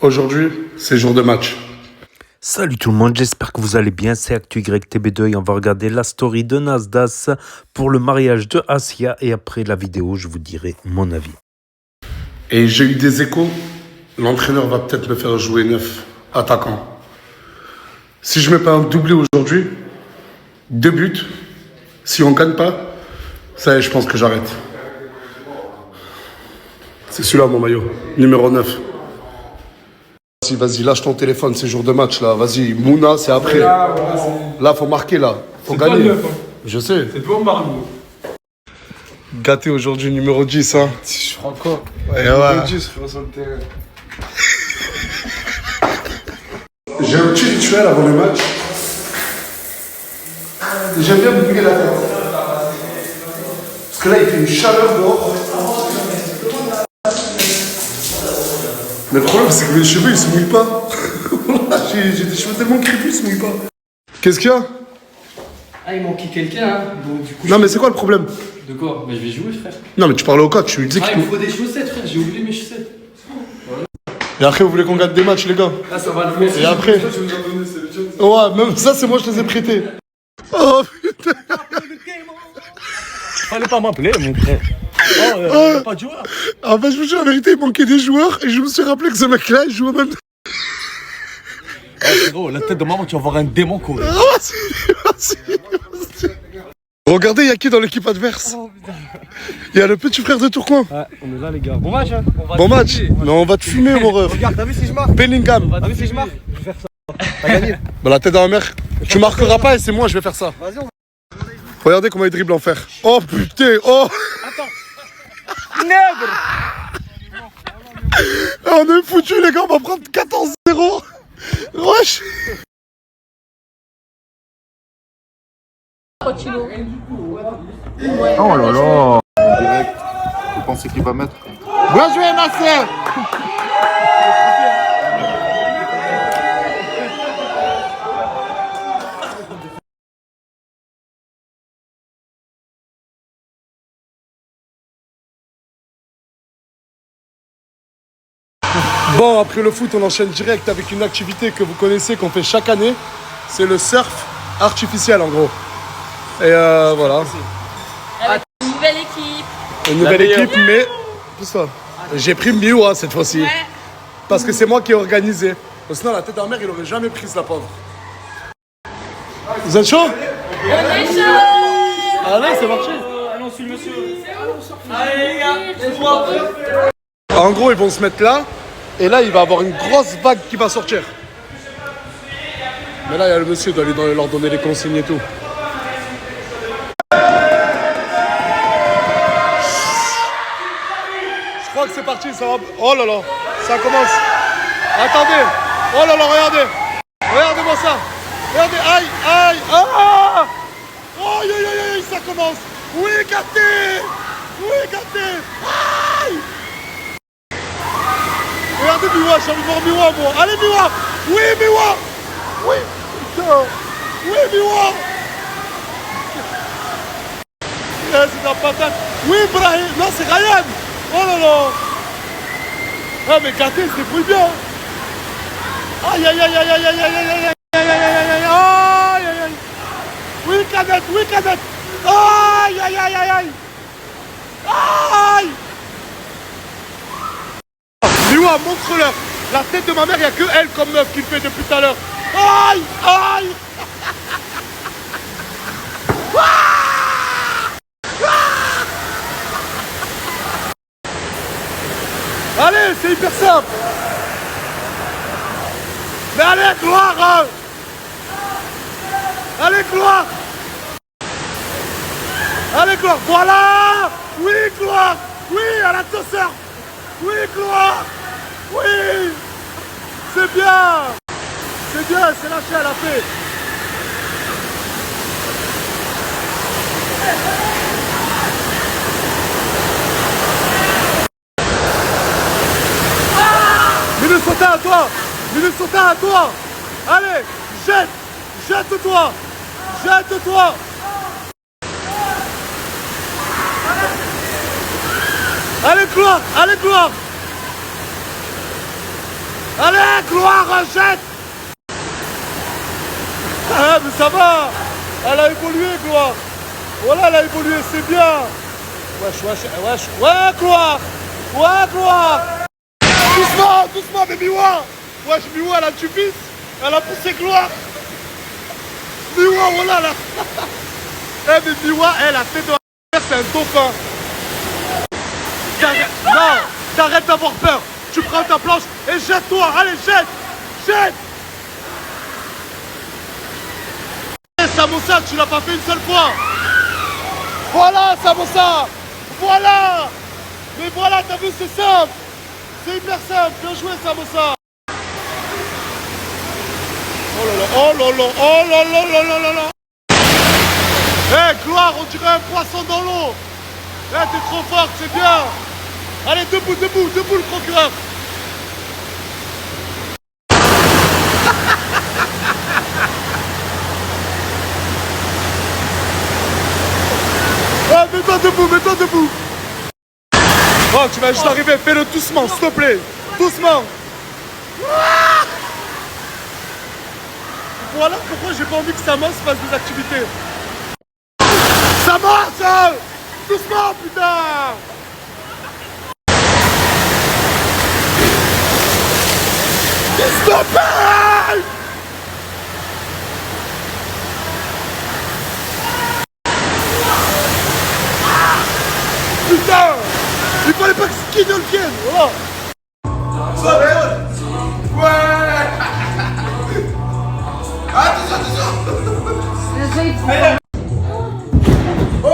Aujourd'hui, c'est jour de match. Salut tout le monde, j'espère que vous allez bien, c'est ActuYTB2 et on va regarder la story de Nasdas pour le mariage de Asia et après la vidéo, je vous dirai mon avis. Et j'ai eu des échos, l'entraîneur va peut-être me faire jouer 9 attaquant. Si je mets pas un doublé aujourd'hui, 2 buts, si on gagne pas, ça y est, je pense que j'arrête. C'est celui-là mon maillot, numéro 9. Vas-y, lâche ton téléphone, c'est jour de match là. Vas-y, Mouna, c'est après. Là, faut marquer là. Faut gagner. Pas 9, hein. Je sais. C'est toi, Margot. Gâté aujourd'hui, numéro 10. Hein. Je crois quoi Ouais, numéro 10, frère, sur le terrain. J'ai un petit rituel avant le match. J'aime bien bouger la tête. Parce que là, il fait une chaleur dehors. Mais le problème, c'est que mes cheveux, ils se mouillent pas. J'ai des cheveux tellement crépus, ils se mouillent pas. Qu'est-ce qu'il y a? Ah, il manquait quelqu'un, hein. Donc, du coup, Non, mais c'est quoi le problème? De quoi? Mais je vais jouer, frère. Non, mais tu parles au coach, tu lui dis Ah, qu'il il me faut des chaussettes, frère. J'ai oublié mes chaussettes. Et après, vous voulez qu'on gagne des matchs, les gars? Ah, ça va le Et après? Tu nous as donné, c'est le job. Ouais, même ça, c'est moi, je les ai prêtés. Oh putain! Fallait pas m'appeler, mon frère. Oh. Pas de joueur. En fait, je vous jure la vérité, il manquait des joueurs et je me suis rappelé que ce mec-là, il joue au même temps. Frérot, la tête de maman, tu vas voir un démon courir. Oh, vas-y. Regardez, il y a qui dans l'équipe adverse? Il y a le petit frère de Tourcoing. Ouais, on est là, les gars. Bon match, hein. Bon match. Mais on va te fumer, mon ref. Regarde, t'as vu si je marque? Bellingham. T'as vu si je marque? Je vais faire ça. T'as gagné. Bah, la tête dans la mer. Tu marqueras pas et c'est moi, je vais faire ça. Vas-y, on va. Regardez comment il dribble en fer. Oh putain, oh. On est foutus, les gars, on va prendre 14-0. Wesh. Oh là là. Direct. Vous pensez qu'il va mettre? Bien joué, Nasser. Bon, après le foot, on enchaîne direct avec une activité que vous connaissez, qu'on fait chaque année. C'est le surf artificiel, en gros. Et voilà. Avec une nouvelle équipe. Une nouvelle équipe, mais... Pousse-toi. J'ai pris Miwa cette fois-ci. Ouais. Parce que c'est moi qui ai organisé. Sinon, la tête en mer, il aurait jamais pris la pauvre. Vous êtes chaud? On est chaud. Allez, c'est parti. Allons, suis le monsieur. Allez, les gars. En gros, ils vont se mettre là. Et là, il va y avoir une grosse vague qui va sortir. Mais là, il y a le monsieur, il doit aller leur donner les consignes et tout. Je crois que c'est parti, ça va... Oh là là, ça commence. Attendez. Oh là là, regardez. Regardez-moi ça. Regardez, aïe, aïe, ah. Oh, aïe, aïe, aïe, aïe, ça commence. Oui, gâté. Oui, gâté. Aïe. Regardez Miwa, j'ai envie de voir Miwa, moi. Allez, Miwa. Oui, Miwa. Oui, putain. Oui, Miwa. Yes, c'est la patate. Oui, Brahim. Non, c'est Ryan. Oh là là. Ah, mais gâté, il se débrouille bien. Aïe, aïe, aïe, aïe, aïe, aïe, aïe, aïe, aïe, aïe, aïe, aïe, aïe, aïe, aïe. Oui, cadette, oui, cadette. Aïe, aïe, aïe, aïe, aïe. Aïe. Miwa, montre-leur. La tête de ma mère, il n'y a que elle comme meuf qui le fait depuis tout à l'heure. Aïe, aïe. Allez, c'est hyper simple. Mais allez, gloire hein. Allez, gloire. Allez, gloire, voilà. Oui, gloire. Oui, à la tosseur. Oui, gloire. Oui. C'est bien. C'est bien, c'est lâché, elle a fait. Minnesota à toi. Minnesota à toi. Allez, jette. Jette-toi. Jette-toi. Allez, gloire. Allez, gloire. Allez, gloire, jette. Ah, mais ça va. Elle a évolué, gloire. Voilà, elle a évolué, c'est bien. Wesh, ouais, gloire. Ouais, gloire. Doucement, doucement, mais Miwa. Wesh, Miwa, elle a du vice. Elle a poussé gloire. Miwa, voilà, là. Eh, mais Miwa, elle a fait de la c'est un dauphin. Non, t'arrêtes d'avoir peur. Tu prends ta planche et jette-toi. Allez, jette. Jette. Samosa, tu l'as pas fait une seule fois. Voilà, Samosa. Voilà. Mais voilà, t'as vu, c'est simple. C'est hyper simple. Bien joué, Samosa. Oh là là, oh là là, oh là là là là là là. Hé, Gloire, on dirait un poisson dans l'eau. Hé, t'es trop forte, c'est bien. Allez, debout, debout, debout le procureur. Ah, mets-toi debout, mets-toi debout. Oh, tu vas juste arriver, fais-le doucement, s'il te plaît. Doucement. Voilà pourquoi j'ai pas envie que Samos fasse des activités. Samos, doucement, putain. S'il te plaît. Putain. Il fallait pas que Skidon le vienne, voilà. Ouais. Attention, attention. Oh.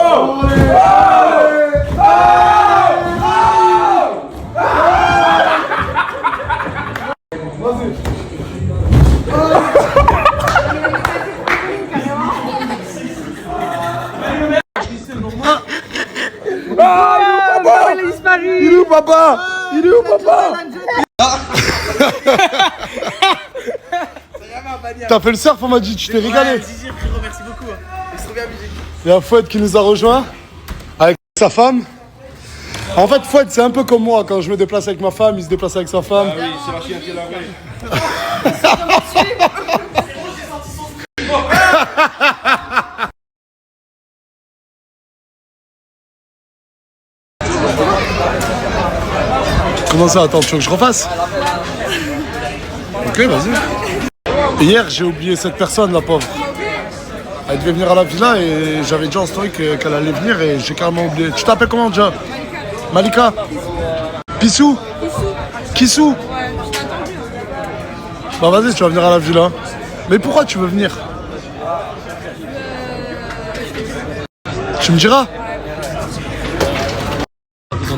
Il est où papa? Il est où papa? T'as fait le surf, on m'a dit, tu t'es régalé. Merci beaucoup. Il se trouve bien musique. Il y a Fouad qui nous a rejoint avec sa femme. En fait, Fouad, c'est un peu comme moi. Quand je me déplace avec ma femme, il se déplace avec sa femme. Ah oui, c'est la chienne qui est là. Comment ça? Attends, tu veux que je refasse? Ok, vas-y. Hier, j'ai oublié cette personne, la pauvre. Elle devait venir à la villa et j'avais déjà en story qu'elle allait venir et j'ai carrément oublié. Tu t'appelles comment déjà? Malika? Pissou? Kissou? Bah vas-y, tu vas venir à la villa. Mais pourquoi tu veux venir? Tu me diras?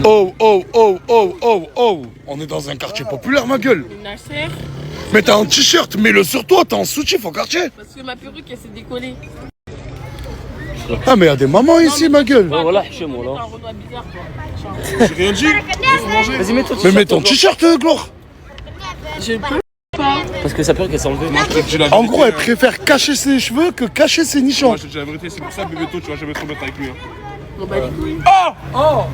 Oh, oh, oh, oh, oh, oh. On est dans un quartier populaire, ma gueule. Nasser, Mais t'as un t-shirt, mets-le sur toi, t'es en soutif au quartier. parce que ma perruque elle s'est décollée. Ah mais y'a des mamans ici, ma gueule. Voilà, chez moi T'as là. un Renoir bizarre, toi. J'ai rien dit. Vas-y, mets-toi. Mais mets ton t-shirt, Gloire. Je peux. Parce que sa peur qu'elle s'est enlevée. En gros, elle préfère cacher ses cheveux que cacher ses nichons. Moi, je te dis la vérité, c'est pour ça, Bébéto, tu vas jamais trop mettre avec lui. Hein. On bat les couilles. Ah,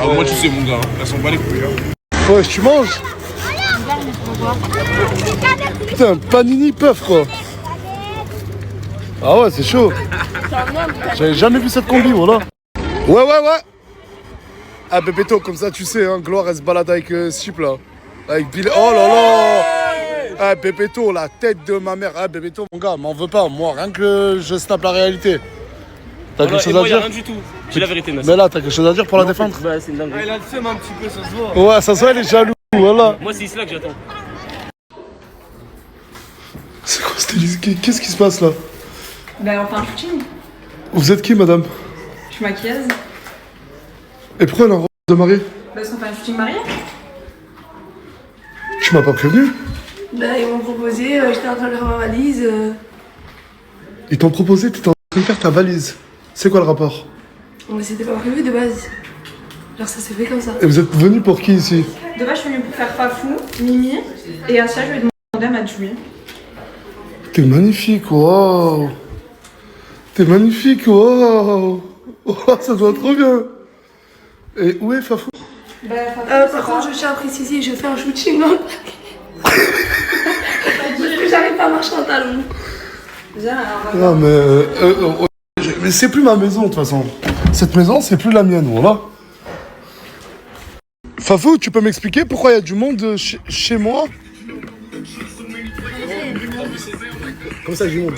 moi, tu sais, mon gars, elles sont pas les couilles. Hein. Ouais, tu manges. Putain, panini puff, quoi. Ah ouais, c'est chaud. J'avais jamais vu cette combi, voilà. Ouais. Ah, Bébéto, comme ça, tu sais, hein, Gloire, elle se balade avec ce type là. Avec Bill. Oh là là. Ah, Bébéto, la tête de ma mère. Ah, Bébéto, mon gars, m'en veux pas. Moi, rien que je snap la réalité. T'as quelque chose à dire? Rien du tout. J'ai la vérité, Nasser. Mais là, t'as quelque chose à dire pour la défendre? Bah, c'est une dingue. Il a le seum un petit peu, ça se voit. Ouais, ça se voit, il est jaloux, voilà. Moi, c'est là que j'attends. C'est quoi cette Élise? Qu'est-ce qui se passe là? Ben on fait un shooting. Vous êtes qui, madame? Je suis maquilleuse. Et pourquoi elle a un robe de mariée? Parce qu'on fait un shooting marié. Tu m'as pas prévenu? Ben ils m'ont proposé, j'étais en train de faire ma valise. Ils t'ont proposé, t'étais en train de faire ta valise. C'est quoi le rapport? Mais c'était pas prévu de base. Genre ça s'est fait comme ça. Et vous êtes venu pour qui ici? De base je suis venue pour faire Fafou, Mimi, et à ça je vais demander à Mathieu. T'es magnifique, waouh! T'es magnifique, waouh! Oh, ça doit être trop bien! Et où est Fafou? Par contre je tiens à préciser, je fais un shooting en pas marcher en talons. Non, mais c'est plus ma maison, de toute façon. Cette maison, c'est plus la mienne, voilà. Fafou, tu peux m'expliquer pourquoi il y a du monde chez moi? Comme ça, du monde.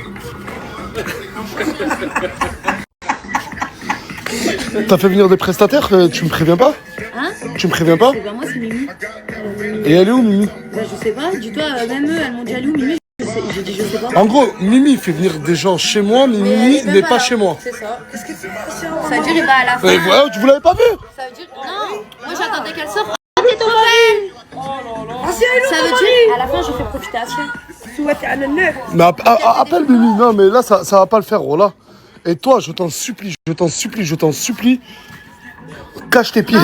T'as fait venir des prestataires, tu me préviens pas? Hein? Tu me préviens pas? Bah moi c'est Mimi. Et elle est où, Mimi? Bah je sais pas, dis-toi, même eux, elles m'ont dit elle est où Mimi? J'ai dit je sais pas. En gros, Mimi fait venir des gens chez moi, mais Mimi n'est pas chez moi. C'est ça. Qu'est-ce que c'est? Ça veut dire il va à la fin. Ouais, vous l'avez pas vu? Ça veut dire non. Moi j'attendais qu'elle sorte. Ah mais ton mari! Ça veut dire à la fin je fais profiter à Sia. Mais appelle Mimi, non mais là ça va pas le faire, voilà. Et toi, je t'en supplie, cache tes pieds.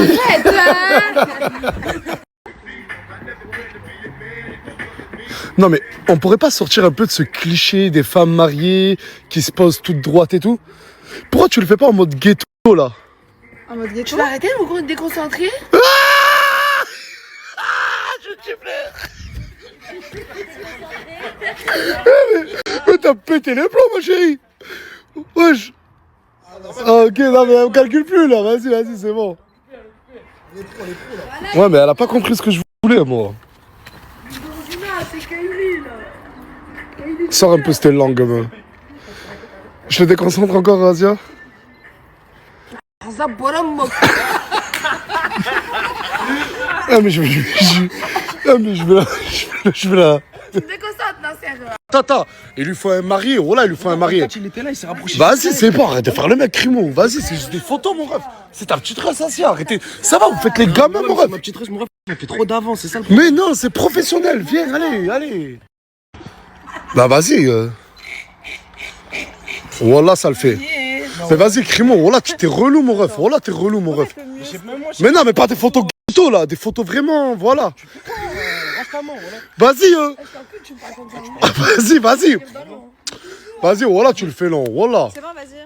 Non mais on pourrait pas sortir un peu de ce cliché des femmes mariées qui se posent toutes droites et tout? Pourquoi tu le fais pas en mode ghetto là? En mode ghetto. Tu vas arrêter mon gros de déconcentrer? Mais t'as pété les plombs, ma chérie. Wesh. Ah, ok, non mais elle me calcule plus là, vas-y, c'est bon. Ouais, mais elle a pas compris ce que je voulais, moi. Sors un peu cette langue, gamin. Je te déconcentre encore, Asia. Ah, mais je vais la... Tu me déconcentres, Nasser. Tata, il lui faut un marié, voilà, il lui faut un marié. Il était là, il s'est rapproché. Vas-y, c'est bon, arrête de faire le mec, Crimo. Vas-y, c'est juste des photos, mon ref. C'est ta petite race, Asia, arrêtez. Ça va, vous faites les gamins, mon ref. Ma petite rêve, mon rêve, on fait trop d'avance, c'est ça le Mais problème. non, c'est professionnel, viens, allez. Bah, vas-y. Voilà, ça le fait. Mais vas-y, Crimo, voilà, t'es relou, mon ref. Voilà, t'es relou, mon ref. Mais non, mais pas des photos ghetto, là, des photos vraiment, voilà. Vas-y, Vas-y, voilà, tu le fais long, voilà. C'est bon, vas-y.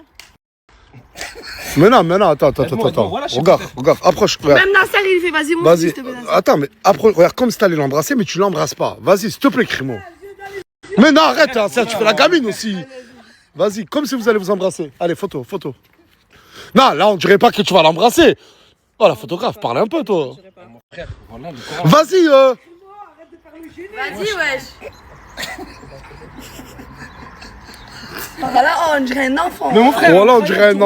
Mais non, attends. Regarde, approche. Regarde. Même Nasser, il fait vas-y, mon Vas-y, attends, mais approche, regarde, comme si t'allais l'embrasser, mais tu l'embrasses pas. Vas-y, s'il te plaît, Crimo. Mais non, arrête, hein, ça, tu fais la gamine aussi. Vas-y, comme si vous allez vous embrasser. Allez, photo. Non, là, on dirait pas que tu vas l'embrasser. Oh, la photographe, parle un peu, toi. Vas-y, Vas-y, wesh. Voilà, on dirait un enfant. Mais mon frère. Voilà, on dirait un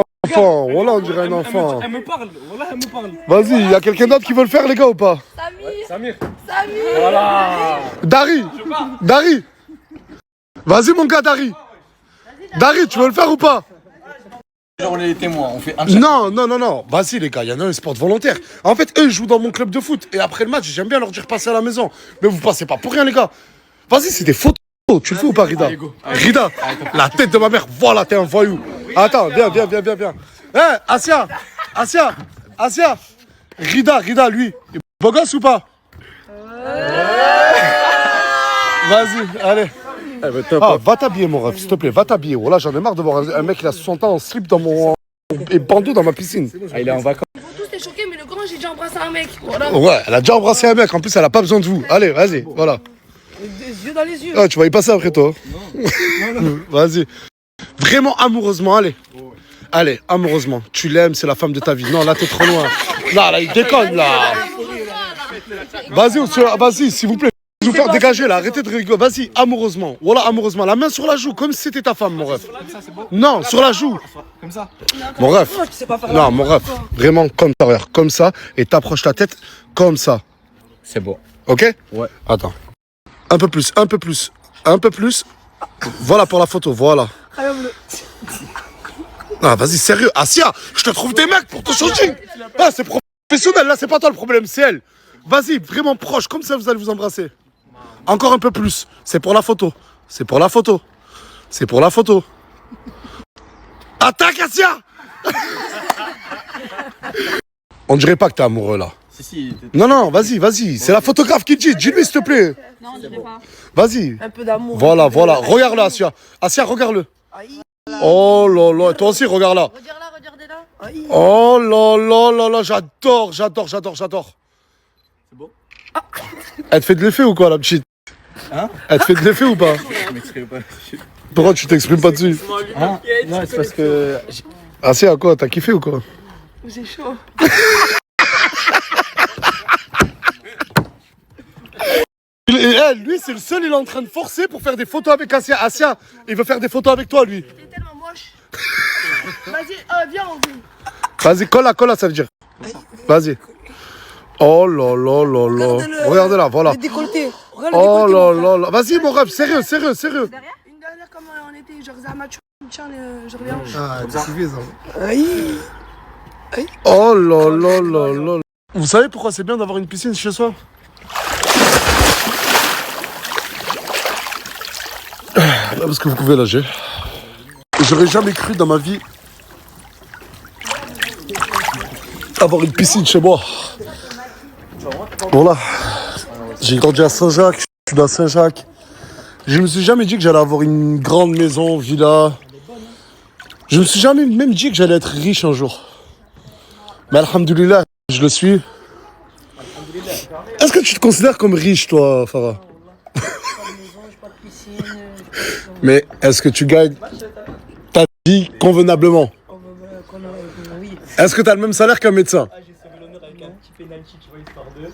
enfant. Elle me parle, voilà, elle me parle. Vas-y, y a quelqu'un d'autre qui veut le faire, les gars, ou pas? Samir. Voilà. Dari. Vas-y, mon gars, Dari, tu veux le faire ou pas? On est les témoins, on fait un Non. Vas-y, les gars, il y en a un, ils se portent volontaire. En fait, eux, ils jouent dans mon club de foot. Et après le match, j'aime bien leur dire passer à la maison. Mais vous passez pas pour rien, les gars. Vas-y, c'est des photos. Tu le fais ou pas, Rida? Rida, la tête de ma mère. Voilà, t'es un voyou. Attends, viens. Hé, Asia. Rida, lui. Il est beau gosse ou pas? Vas-y, allez. Va t'habiller, mon ref, s'il te plaît, va t'habiller. Voilà, j'en ai marre de voir un mec qui a 60 ans en slip dans mon... et bandeau dans ma piscine. il est en vacances. Tous t'es choqué, mais le grand, j'ai déjà embrassé un mec. Voilà. Ouais, elle a déjà embrassé un mec, en plus elle a pas besoin de vous. Allez, vas-y, voilà. Des yeux dans les yeux. Ah, tu vas y passer après toi. Vas-y. Vraiment amoureusement, allez. Allez, amoureusement. Tu l'aimes, c'est la femme de ta vie. Non, là t'es trop loin. Là, il déconne là. Vas-y, s'il vous plaît. Vous faire dégager là, arrêtez de rigoler. Vas-y, amoureusement. Voilà, amoureusement. La main sur la joue, comme si c'était ta femme, mon ref. Non, sur la joue. Comme ça. Mon ref. Non, mon ref. Vraiment comme ça, regarde. Comme ça. Et t'approches ta tête comme ça. C'est bon. Ok? Ouais. Attends. Un peu plus. Voilà pour la photo, voilà. Ah, vas-y, sérieux. Asia, je te trouve des mecs pour te changer. Ah, c'est professionnel, là, c'est pas toi le problème, c'est elle. Vas-y, vraiment proche, comme ça vous allez vous embrasser. Encore un peu plus. C'est pour la photo. Attaque, Asia. On dirait pas que t'es amoureux, là. Si. Non, vas-y. C'est la photographe qui dit. Dis-lui, s'il te plaît. Non, on dirait pas. Vas-y. Un peu d'amour. Voilà. Regarde-le, Asia. Asia, regarde-le. Oh là là. Toi aussi, regarde-la. Regardez-la. Oh là. J'adore. C'est beau. Elle te fait de l'effet ou quoi, la petite? Hein? Elle te fait de l'effet ou pas? Je m'exprime pas. Pourquoi tu t'exprimes pas dessus? Hein? Non, c'est parce que. Ah c'est à quoi? T'as kiffé ou quoi? J'ai chaud. Lui c'est le seul, il est en train de forcer pour faire des photos avec Asia. Asia, il veut faire des photos avec toi lui. T'es tellement moche. Vas-y, viens, on vit. Vas-y, colle là, ça veut dire. Vas-y. Oh là là là là. Regardez-la, voilà. Décolleté. Oh là là là. Vas-y mon rêve, sérieux. Une dernière comme on était, genre Zamachu, tiens, je reviens. Ah, tu suffis ça. Aïe. Oh là là là là. Vous savez pourquoi c'est bien d'avoir une piscine chez soi? Parce que vous pouvez nager. J'aurais jamais cru dans ma vie avoir une piscine chez moi. Voilà. J'ai grandi à Saint-Jacques, je suis à Saint-Jacques. Je me suis jamais dit que j'allais avoir une grande maison, villa. Je me suis jamais même dit que j'allais être riche un jour. Mais alhamdoulilah, je le suis. Est-ce que tu te considères comme riche, toi, Farah? Mais est-ce que tu gagnes ta vie convenablement? Est-ce que tu as le même salaire qu'un médecin?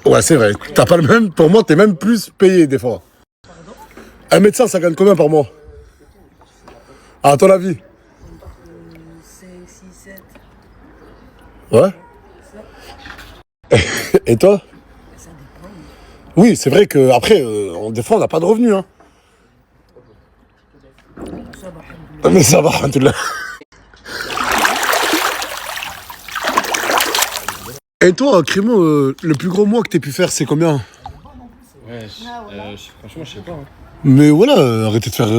Ouais, c'est vrai. T'as pas le même. Pour moi, t'es même plus payé des fois. Un médecin, ça gagne combien par mois? À ton avis? 5, 6, 7. Ouais. Et toi? Oui, c'est vrai que après, des fois, on n'a pas de revenus. Hein. Mais ça va, alhamdoulilah. Et toi, Crémo, le plus gros mois que t'aies pu faire, c'est combien? Ouais, franchement, je sais pas. Hein. Mais voilà, arrêtez de faire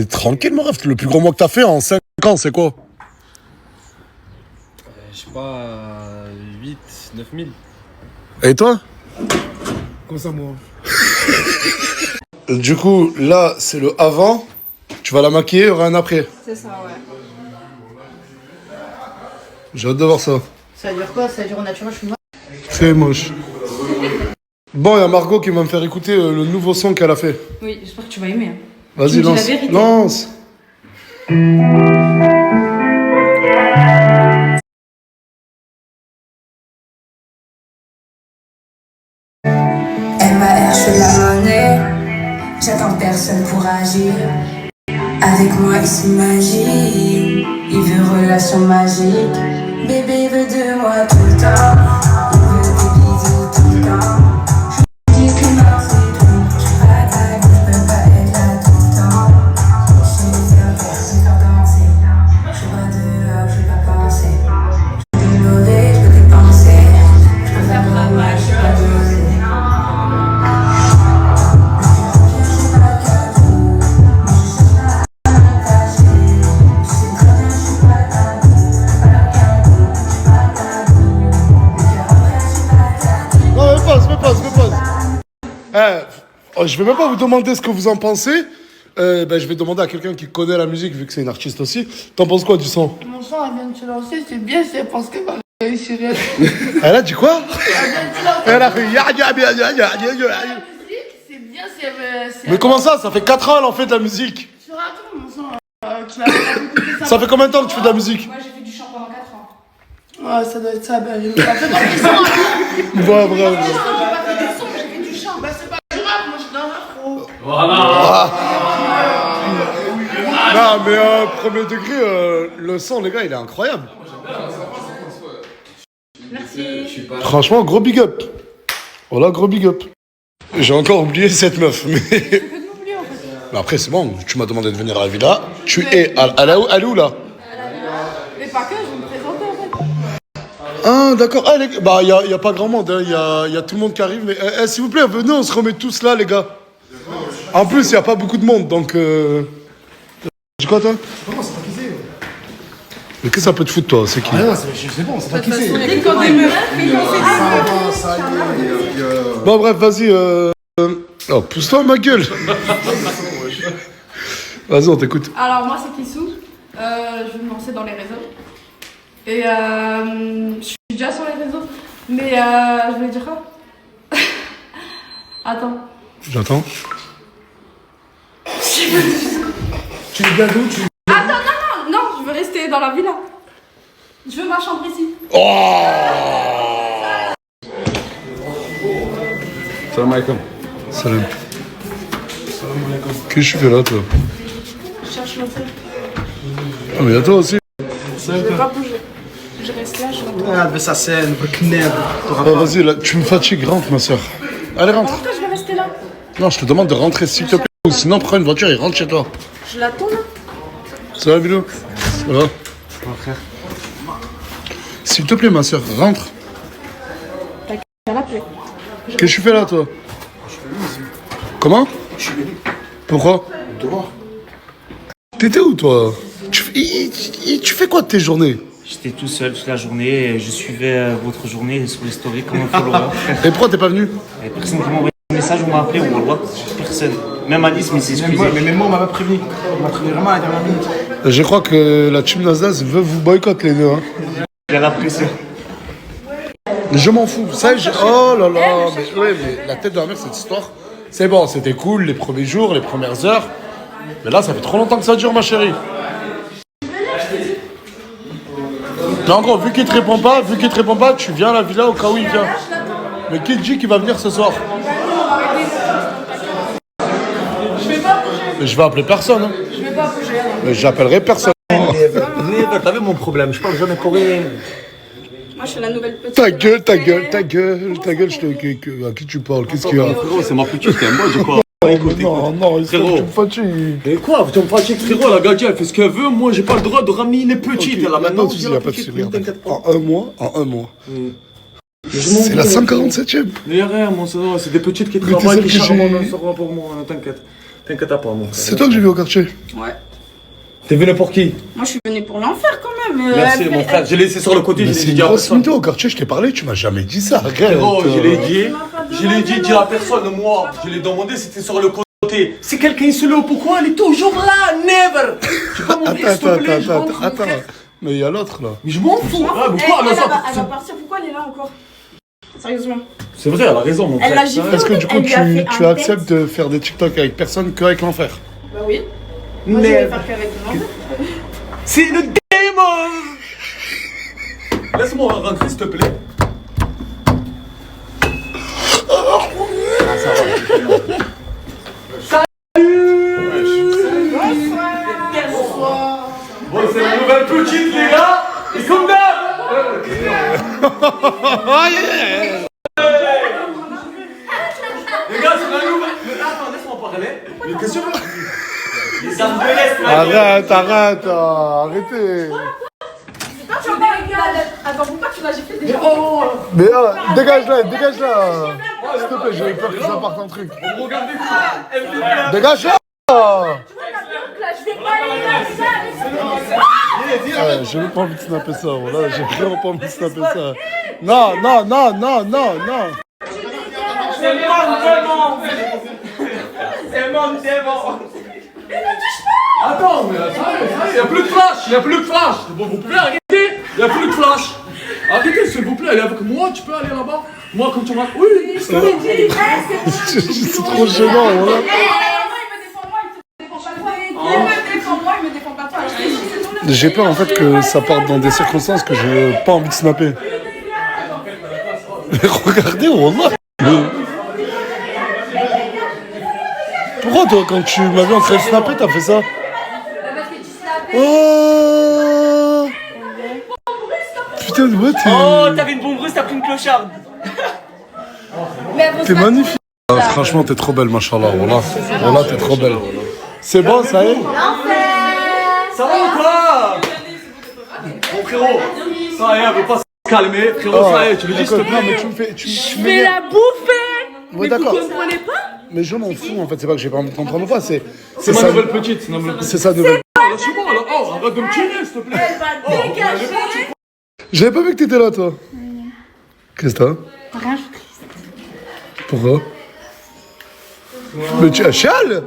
tranquille, mon rêve. Le plus gros mois que t'as fait en 5 ans, c'est quoi? Je sais pas, 8, 9 000. Et toi? Comme ça, moi. Du coup, là, c'est le avant. Tu vas la maquiller, il y aura un après. C'est ça, ouais. J'ai hâte de voir ça. Ça dure quoi? Ça dure au naturel, je suis moche. C'est moche. Bon, il y a Margot qui va me faire écouter le nouveau son qu'elle a fait. Oui, j'espère que tu vas aimer. Hein. Vas-y, Tu me dis lance. la vérité. Lance. MAR, je fais la monnaie. J'attends personne pour agir. Avec moi, il s'imagine. Il veut relation magique. Bébé veut de moi tout le temps. Il veut des bisous tout le temps. Je dis que non, c'est tout. Je suis pas ta vie, je peux pas être là tout le temps. Je suis faire danser. Je vois de là, je vais pas penser. Je peux t'ignorer, je peux dépenser. Je peux faire mal, je suis pas dosé. Je vais même pas vous demander ce que vous en pensez. Je vais demander à quelqu'un qui connaît la musique, vu que c'est une artiste aussi. T'en penses quoi du son? Mon son, elle vient de se lancer, c'est bien, c'est parce qu'elle va réussir. Elle a dit quoi? Elle a fait C'est bien, c'est. Mais comment ça? Ça fait 4 ans elle en fait de la musique. Sur un tour, mon son. Tu l'as pas écouté ça. Ça fait combien de temps que tu fais de la musique? Moi, j'ai fait du chant pendant 4 ans. Ouais, ça doit être ça, ben. J'ai pas fait pas des sons. Ouais, bravo. J'ai pas fait des sons, mais j'ai fait du chant. Bah, c'est pas du rap, moi je suis dans le rap, gros. Non, mais premier degré, le son, les gars, il est incroyable. Merci. Franchement, gros big up. Voilà, gros big up. J'ai encore oublié cette meuf, mais. Mais après, c'est bon, tu m'as demandé de venir à la villa. Tu es. Elle est où là? Mais pas que, je vais me présenter en fait. Ah, d'accord. Ah, bah, y a pas grand monde, hein. Y a tout le monde qui arrive. Mais s'il vous plaît, venez, on se remet tous là, les gars. En plus, y a pas beaucoup de monde, donc. Tu quoi, toi? Comment c'est pas qui c'est? Mais qu'est-ce que ça peut te foutre, toi? C'est qui? Ah non, c'est bon, c'est pas qui c'est. Dès qu'on est meufs, Ça y est. Bon, bref, vas-y. Oh, pousse-toi, ma gueule. Vas-y, on t'écoute. Alors, moi, c'est Kissou. Je vais me lancer dans les réseaux. Et je suis déjà sur les réseaux. Mais je voulais dire quoi? Attends. J'attends. Tu viens d'où tu... Attends, non, je veux rester dans la villa. Je veux ma chambre ici. Salam alaikum. Salam. Qu'est-ce que tu fais là, toi? Je cherche ma sœur. Ah, mais à toi aussi. Je vais pas bouger. Je reste là, je rentre. Ah, mais ça c'est une kneb. Vas-y, là, tu me fatigues, rentre, ma soeur. Allez, rentre. Pourquoi je vais rester là? Non, je te demande de rentrer, s'il te plaît. Ou sinon, prends une voiture et rentre chez toi. Je l'attends là. Ça va, Bilou? Ça va? S'il te plaît, ma soeur, rentre. T'as l'appeler. Qu'est-ce que tu fais là, toi? Comment? Pourquoi? Dehors. T'étais où, toi? Tu fais quoi de tes journées? J'étais tout seul toute la journée et je suivais votre journée sur les stories comme un follower. Et pourquoi t'es pas venu? Il y a personne qui m'a envoyé un message ou m'a appelé ou Wallah. Personne. Même Alice, mais c'est excusé. Mais même moi, on m'a pas prévenu. On m'a prévenu vraiment à la dernière minute. Je crois que la team Nasdaq veut vous boycotter les deux. Hein. Il a la pression. Je m'en fous. Ça, oh là là. Mais, ouais, mais la tête de la mère, cette histoire. C'est bon, c'était cool les premiers jours, les premières heures. Mais là, ça fait trop longtemps que ça dure, ma chérie. Mais en gros, vu qu'il te répond pas, tu viens à la villa au cas où il vient. Mais qui te dit qu'il va venir ce soir? Mais je vais appeler personne. Hein. Je vais pas bouger. Mais j'appellerai personne. T'as vu mon problème, je parle jamais coréen. Moi, je suis la nouvelle petite. Ta gueule, à qui tu parles? Qu'est-ce qu'il y a? Frérot, c'est ma petite, t'es un mode ou quoi? Non, il faut que tu me fatigues. Et quoi? Tu me fatigues, frérot, la Gadia, elle fait ce qu'elle veut, moi j'ai pas le droit de ramener les petites. Elle a maintenant, il n'y a pas de souci. En un mois. C'est la 147ème. Mais y'a rien, moi, c'est des petites qui travaillent, qui charment pour moi, t'inquiète. T'inquiète pas, mon frère. C'est toi que j'ai vu au quartier? Ouais. T'es venu pour qui? Moi, je suis venue pour l'enfer quand même. Merci, mon frère, j'ai laissé sur le côté, Mais je c'est l'ai une dit à grosse personne. mytho au quartier, je t'ai parlé, tu m'as jamais dit ça. Frérot, je l'ai dit, dis à personne, moi. Je l'ai demandé, c'était sur le côté. Si quelqu'un se lève, pourquoi elle est toujours là? Never! Tu peux m'ouvrir, s'il te plaît? Attends. Mais il y a l'autre là. Mais je m'en fous. Ah, mais quoi, Elle va partir, pourquoi elle est là encore? Sérieusement. C'est vrai, elle a raison, mon frère. Elle l'a giflé. Est-ce que du coup Elle lui a fait tu un acceptes de faire des TikTok avec personne qu'avec l'enfer? Bah oui. Moi, je vais faire qu'avec moi. C'est le démon! Laisse-moi rentrer, s'il te plaît. Bon, c'est la nouvelle petite, les gars! Et comme d'hab! Les gars, c'est la nouvelle. Mais attends, laisse-moi parler. Mais qu'est-ce que tu veux? Les armes de l'Est, Arrête, arrêtez. Attends, pourquoi tu l'as giflé déjà? Mais dégage-la. S'il te plaît, j'avais peur que ça parte un truc. Regardez quoi? Dégage-la. Je vais pas aller là, J'ai même pas envie de snapper ça, voilà, j'ai vraiment pas envie de snapper ça. Non. C'est mon démon. Attends, mais ça y est, y'a plus de flash. Bon, vous pouvez arrêter, y'a plus de flash. Arrêtez, s'il vous plaît, elle est avec moi, tu peux aller là-bas. Moi, comme tu m'as... Oui, C'est trop gênant, voilà. Il me défend pas toi. J'ai peur en fait que ça parte dans des circonstances que j'ai pas envie de snapper. Mais regardez, wallah. Pourquoi toi, quand tu m'as vu en train de snapper, t'as fait ça? Oh putain, ouais, t'es... Oh, t'avais une bombe russe, t'as pris une clocharde. T'es magnifique. Ah, franchement, t'es trop belle, machallah. Voilà, t'es trop belle. C'est bon, ça y est? Ça va ou quoi? Bon, frérot, ça y est, elle veut pas se calmer. Frérot, ça y est, tu lui dis s'il te plaît. Non, mais tu me fais... Je vais la bouffer. Ouais, d'accord. Vous comprenez pas? Mais je m'en fous, en fait, c'est pas que j'ai pas envie de comprendre ou pas, c'est ma nouvelle petite, c'est sa nouvelle... Lâche-moi, là. Oh, arrête de me tirer, s'il te plaît. Elle va dégager. J'avais pas vu que t'étais là, toi. Qu'est-ce que t'as? Rien. Pourquoi? Mais tu as chial?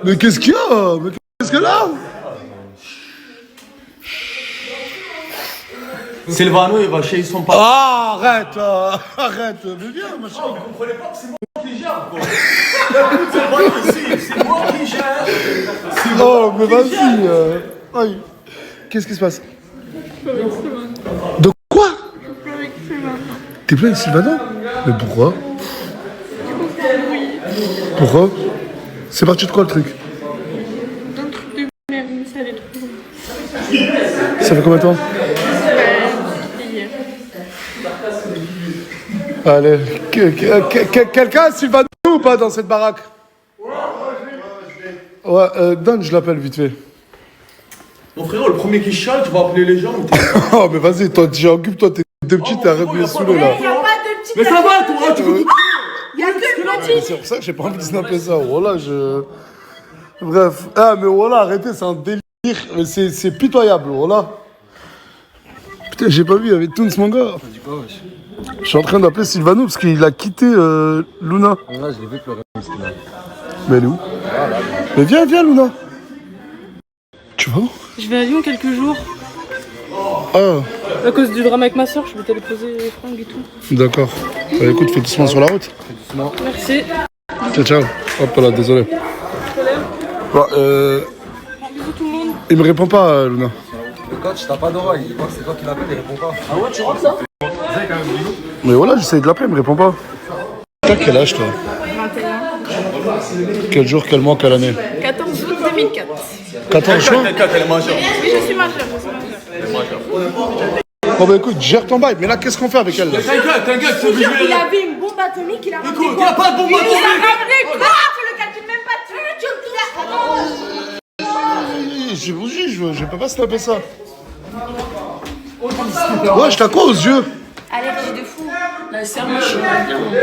Mais qu'est-ce qu'il y a? Mais qu'est-ce que là? Silvano, il va chez son papa. Ah, arrête, mais viens, machin. Vous comprenez pas que c'est moi qui gère, quoi. Il y a plus de Silvano ici, c'est moi qui gère. Oh, mais vas-y. Aïe. Qu'est-ce qui se passe? De quoi? T'es plus avec Sylvano? Mais pourquoi? Pourquoi? C'est parti de quoi le truc? Un truc de merde, ça allait trop loin. Ça fait combien de temps? Hier. Allez, quelqu'un a Sylvano ou pas dans cette baraque? Ouais, Don, je l'appelle vite fait. Mon frérot, le premier qui chiale, tu vas appeler les gens. Oh, mais vas-y, toi, occupe-toi, tes deux petites, t'arrêtes de me saouler là. Il y a pas de petite. Mais ça va, toi, tu veux. Il y a que le petit. C'est pour ça que j'ai pas envie de snapper ça. Voilà, Bref. Ah, mais voilà, arrêtez, c'est un délire. Mais c'est pitoyable, voilà. Putain, j'ai pas vu, il y avait Toons, mon gars. Je suis en train d'appeler Sylvano parce qu'il a quitté Luna. Ouais, je l'ai vu pleurer. Mais elle est où? Mais viens, Luna. Tu vas où? Je vais à Lyon quelques jours. Ah, À cause du drame avec ma soeur, je vais t'aller poser les fringues et tout. d'accord. Bah, écoute, fais doucement sur la route. Merci. Ciao. Hop là, désolé. Bah, Bisous tout le monde. il me répond pas, Luna. Le coach, t'as pas d'oreille. Il voit que c'est toi qui l'appelle, il répond pas. Ah ouais, tu vois ça? Mais voilà, j'essaye de l'appeler, il me répond pas. T'as quel âge, toi? 21. Quel jour, quel mois, quelle année? 14 août 2004. 14 juin? Elle est majeure. Oui, je suis majeure. Bon bah écoute, gère ton bail, mais là qu'est-ce qu'on fait avec elle là? T'inquiète, c'est obligé. Il avait une bombe atomique, il a ramené. Écoute, il a pas de bombe Il nous a atomique. ramené quoi? Tu le calcules même pas, Je vous dis, je peux pas snapper ça. Ouais, je t'ai quoi aux yeux? Allergie de fou.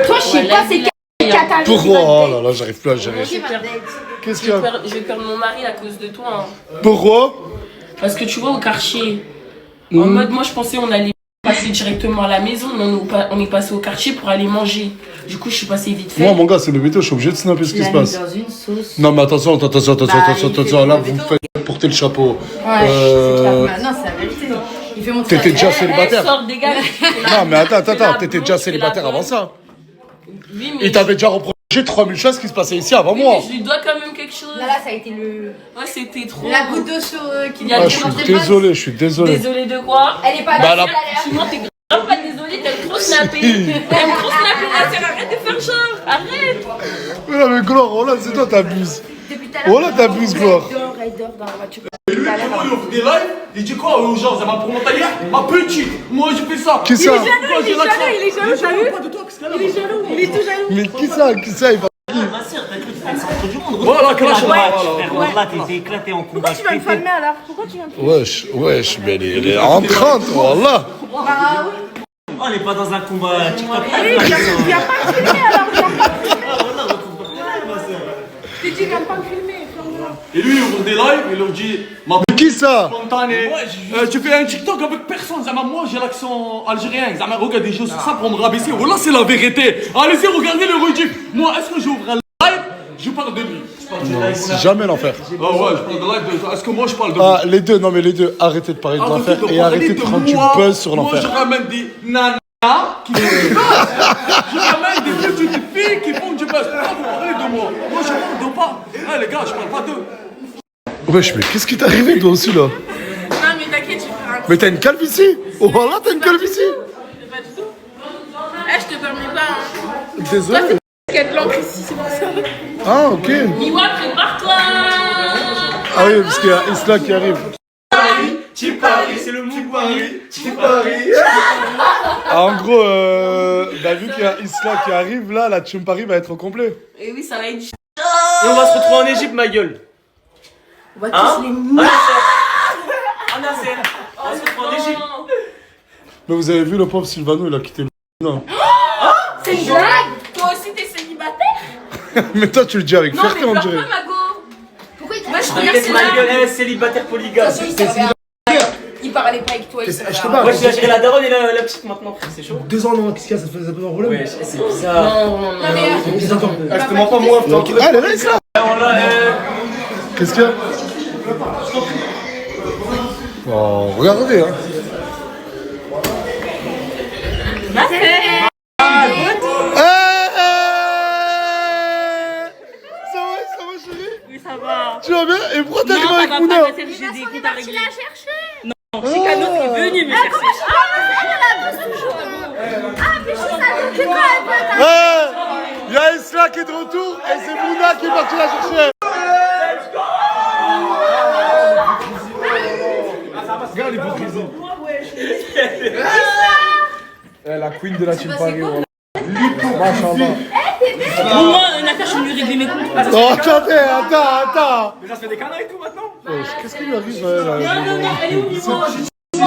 Toi, je sais pas, c'est quel catalyse. Pourquoi? Oh là là, j'arrive plus à gérer. Qu'est-ce qu'il y a? Je vais perdre mon mari à cause de toi. Hein. Pourquoi? Parce que tu vois, au quartier, en mode, moi je pensais on allait passer directement à la maison, mais on est passé au quartier pour aller manger. Du coup, je suis passé vite fait. Moi, mon gars, c'est le béto, je suis obligé de snapper ce qui se passe. Dans une sauce. Non, mais attention, là, vous me faites porter le chapeau. Ouais, c'est clair. Non, c'est la vérité. Il fait mon travail. T'étais déjà célibataire? Sors, dégage. Non, mais attends, t'étais déjà célibataire avant ça. Oui, mais Il t'avait déjà reproché 3000 choses qui se passaient ici avant oui, moi. mais je lui dois quand même quelque chose. Là, ça a été le. Ouais, c'était trop. La goutte d'eau sur qui Il y a Ah, des je gens suis qui désolé, je suis désolé. Désolé de quoi? Elle est pas Bah, là. là- Sinon, t'es grave pas désolé, t'aimes trop snapper. T'aimes trop snapper, la sœur, arrête de faire genre. Arrête. Mais là, mais Glore, oh là, c'est toi, t'abuses. Depuis tout à l'heure. Oh là, t'abuses, Glore. Elle dort dans la voiture. Lui, comment il ouvre des lives, il dit quoi aux gens? Ça m'a pour mon tailleur? Ma petite, moi je fais ça. Qui ça? Il est jaloux. Pas de toi, qu'est-ce qu'elle a? Il est jaloux, il est tout jaloux. Mais qui ça? Il va... Voilà, quel âge elle a? Là, t'es éclaté en combat. Pourquoi tu vas me filmer alors? Pourquoi tu vas me filmer? Wesh, mais elle est rentrante, voilà. Oh, on n'est pas dans un combat TikTok. Allez, viens pas me filmer alors, viens pas me filmer. Je t'ai dit, viens pas me filmer. Et lui, il ouvre des lives, il leur dit ma Qui ça? spontanée. Tu fais un TikTok avec personne. Zama, moi j'ai l'accent algérien. Zama, regarde des choses sur ça pour me rabaisser. Voilà, c'est la vérité. Allez-y, regardez le rediff. Moi, est-ce que j'ouvre un live? Je parle de lui. Non, c'est jamais l'enfer. Ah ouais, je parle de live. Est-ce que moi je parle de lui? Ah, les deux, non mais les deux, arrêtez de parler de l'enfer et arrêtez de prendre du buzz sur Moi, je l'enfer. ramène des nanas qui font du buzz. Je ramène des petites filles qui font du buzz. Pourquoi vous parlez de moi? Moi, je parle de pas. Eh les gars, je parle pas d'eux. Wesh, mais qu'est-ce qui t'est arrivé toi aussi là? Non, mais t'inquiète, je vais faire un. Mais t'as une calvitie? Oh là, t'as une calvitie? Pas du tout. Eh, je te permets pas. Hein. Désolé. Il y a de l'encre ici, c'est pour ça. Ah, ok. Miwa, prépare-toi. Ah oui, parce qu'il y a Isla qui arrive. Tu paries, c'est le mot Paris. Tu paries. Ah, en gros, bah, vu qu'il y a Isla qui arrive, là, la Team Paris va être au complet. Et oui, ça va être. Et on va se retrouver en Égypte, ma gueule. On va tous les mourir. On va se retrouver en Égypte. Mais vous avez vu le pauvre Sylvano, il a quitté le. Non. C'est une blague. Toi aussi, t'es célibataire? Mais toi, tu le dis avec Non, fierté, mais on pleure dirait. pas, Mago. Pourquoi il t'a Moi, je dit regarde Arrête ma gueule, elle, célibataire polygame. Il parlait pas avec toi, il s'est Moi, je vais gérer la daronne et la petite maintenant, c'est chaud. 2 ans, non, qu'est-ce qu'il y a? Ça fait un problème? Ouais, c'est bizarre. Non, mais. Justement pas moi, putain. Allez, là, Isla. Qu'est-ce qu'il y a? Oh, regardez, hein. Ça va, chérie? ça va. Tu vas bien? Et pourquoi t'es Non, arrivé ça avec va Mouna? pas, j'ai des comptes à régler. Non, Chicano qui est venu me chercher. Il y a Isla qui est de retour et c'est Mouna qui est parti la chercher. Regarde l'hypocrisie. La queen de la team Paris. Machallah. Moi, Nathan, je suis venu régler mes comptes. Oh, attends. Mais ça se fait des canards et tout maintenant. Qu'est-ce qui lui arrive là? Non, elle est où, Moi, on va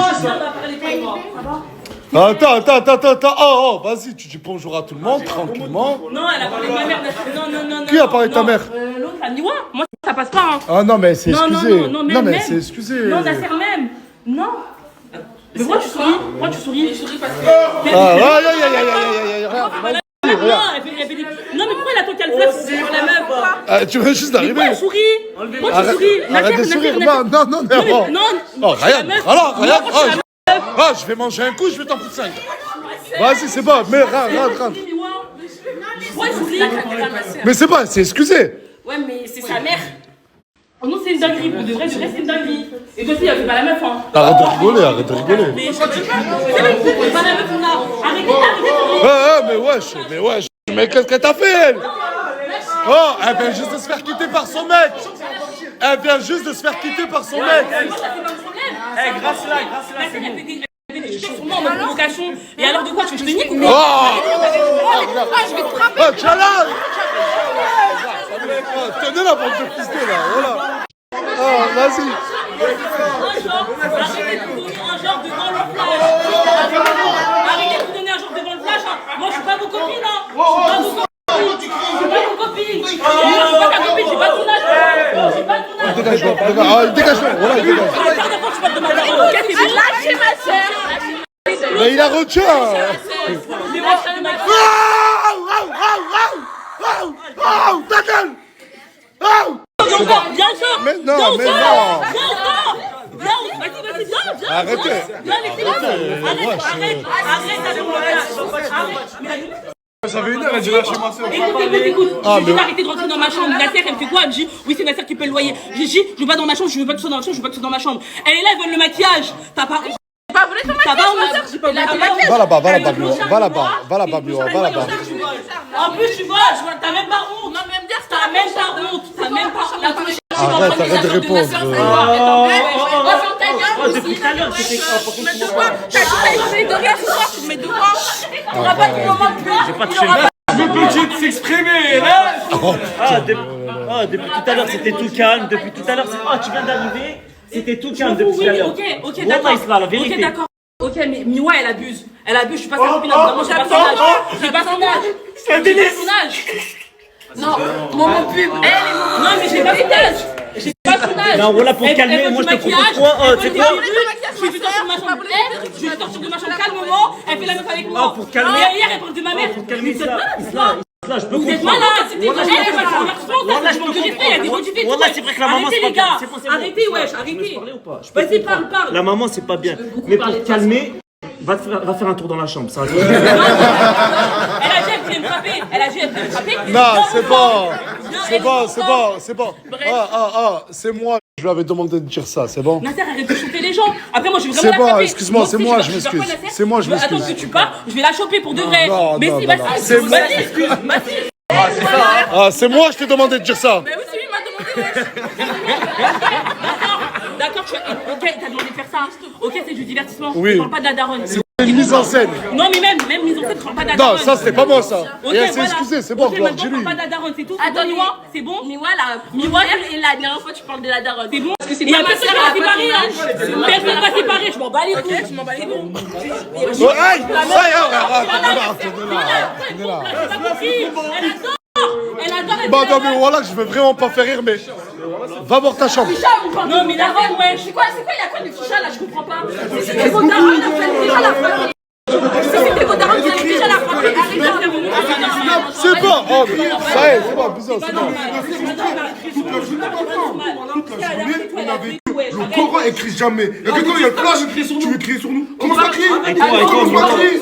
parler de moi. Ça va? Attends. Oh, vas-y, tu dis bonjour à tout le monde, tranquillement. Non, elle a parlé de ma mère. Non. Qui a parlé de ta mère? L'autre, la Niwa. Moi, ça passe pas. Hein. Ah non, mais c'est excusé. Non, mais c'est excusé. Non, Nasser même. Non. Mais pourquoi tu souris? Je souris parce que. Non, mais pourquoi elle attend qu'elle fasse sur la meuf? Tu veux juste d'arriver? Pourquoi elle sourit? Pourquoi tu souris? Arrête de sourire. Non. Oh, regarde. Ah, je vais manger un coup, je vais t'en foutre 5. Vas-y, c'est bon. Mais rentre. Pourquoi elle sourit? Mais c'est pas, c'est excusé. Ouais, mais c'est sa mère. Oh non, c'est une dinguerie. Pour de vrai, c'est une dinguerie. Et toi aussi, elle fait pas la meuf, hein. Arrête de rigoler. Mais c'est pas la meuf, on a. Arrêtez. Mais wesh. Mais qu'est-ce que t'as fait, elle? Oh, elle vient juste de se faire quitter par son mec. Moi, ça c'est pas le problème. Grâce-là, Elle fait des choses sur moi en mode provocation. Et alors de quoi? Tu veux que je te nique ou quoi? Je vais te frapper. Oh, tchalal. Tenez la bande de pistés, là, voilà. Oh, vas-y. Arrêtez de vous donner un genre devant le flash. Moi, je suis pas vos copines, hein. Je suis pas vos copines. Moi, je suis pas ta copine, j'ai pas ton âge. Dégage-le, voilà, il dégage. Lâchez ma soeur. Mais il a retient. Ta gueule. Viens, sors. Mais non. Viens. Arrêtez. Ça fait une heure, elle dit lâcher ma soeur. Écoute. Je vais arrêter de rentrer dans ma chambre. Nasser, elle me fait quoi? Elle me dit, oui, c'est Nasser qui paie le loyer. J'ai dit, je veux pas dans ma chambre, je veux pas que tu sois dans ma chambre, je veux pas que tu sois dans ma chambre. Elle est là, elle veut le maquillage. T'as pas. Pas volé ton maquillage, ma soeur, j'ai pas volé ton maquillage. Va là-bas, Mio. En plus, tu vois, t'as même pas honte. Non, même dire, t'as même pas honte. Arrête de répondre. Depuis tout à l'heure, c'était quoi? De quoi? T'as dit de rien ce soir, tu me mets de quoi? Tu n'auras pas de moment de plus. J'ai pas touché le petite s'exprimer, là. Depuis tout à l'heure, c'était tout calme. Depuis tout à l'heure, tu viens d'arriver. C'était tout calme depuis tout à l'heure. Ok, d'accord. La vérité. Ok, d'accord. Ok, mais Miwa, elle abuse. Je suis pas sa copine, évidemment, j'ai pas son âge. C'est un délice. Non, mon pub, elle est mon. Non, mais j'ai pas son âge. Non, voilà, pour calmer, moi je te propose quoi? C'est quoi? Je suis sortir de ma chambre. Je suis sortir de ma chambre calmement. Elle fait la meuf avec moi. Pour calmer. Hier, elle parle de ma mère. Pour calmer ça. Là, je peux Vous êtes comprendre. malade, c'était pas elle, elle va faire l'action, il y a des modifiés. Wallah, c'est vrai que la maman, c'est pas bien. Arrêtez, wesh, arrêtez. Vas-y, parle. La maman, c'est pas bien. Mais pour calmer, va faire un tour dans la chambre. Ça va te Elle a dit, elle voulait me frapper. Non, c'est bon. C'est moi. Je lui avais demandé de dire ça, c'est bon? Nasser, arrête de choper les gens. Après, moi, je vais vraiment C'est la bon, frapper. excuse-moi, c'est moi, je m'excuse. C'est moi, je m'excuse. Attends que tu parles, je vais la choper pour de vrai. Mais si, C'est moi. C'est moi, je t'ai demandé de dire ça. Mais oui, c'est lui qui m'a demandé, D'accord, ok, t'as demandé de faire ça. Ok, c'est du divertissement. Oui. Je parle pas de la daronne. C'est une mise en scène. Non, mais même mise en scène, je parle pas de la daronne. Non, ça, c'était pas moi, ça. Ok, Et elle s'est voilà. excusée, c'est bon, Ok, Gloire, maintenant, dis-lui. je parle pas de la daronne, c'est tout. Attends, Miwa, c'est bon? Miwa, la première et la dernière fois, tu parles de la daronne. C'est bon? Parce que c'est Et pas après, ma personne sœur, va elle a séparer, pas hein. Personne va séparer, je m'en bats les couilles. Je m'en bats les couilles. Elle adore. Bah non, mais voilà, je veux vraiment pas faire rire, mais va voir ta chambre. Non, mais la daronne, ouais. C'est quoi, il y a quoi de ficha là, je comprends pas. Si c'était vos darons, il a fait déjà la frappe. Si c'était vos darons, il a fait déjà la frappe. C'est pas. Oh, ça y est, c'est pas bizarre, c'est bon. Le Coran écrit jamais. Et quand il y a le flash, tu veux crier sur nous? Comment ça crie? Avec toi, Comment ça crie?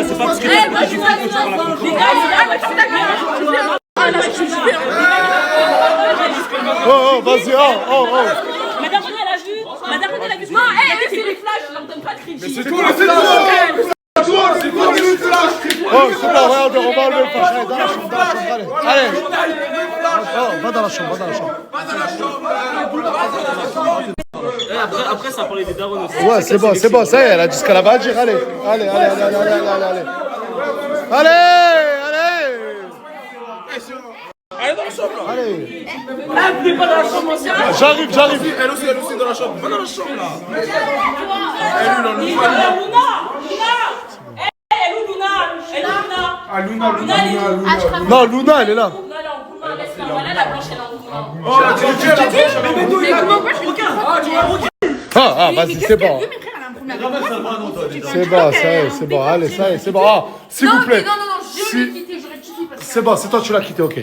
c'est pas parce que Oh, vas-y, oh. Madame René, elle a vu. Madame René, elle a vu. Non, c'est les flashs, je leur donne pas de crédit. C'est toi, c'est toi. Oh, c'est bon, regarde, on va enlever le flash. Allez, dans la chambre, allez. Va dans la chambre. Après, ça parlait des darons aussi. Ouais, c'est bon, ça y est, elle a dit ce qu'elle avait à dire. Allez. Allez. Allez dans la chambre là. Allez. Venez pas dans la chambre, monsieur. J'arrive. Elle aussi dans la chambre. Va dans la chambre là. Non, Luna, elle est là. Ah, vas-y, c'est bon. C'est bon, allez, ça y est, c'est bon. Ah, s'il vous plaît. Non, je l'ai quitté, je rectifie. C'est bon, c'est toi, tu l'as quitté, ok.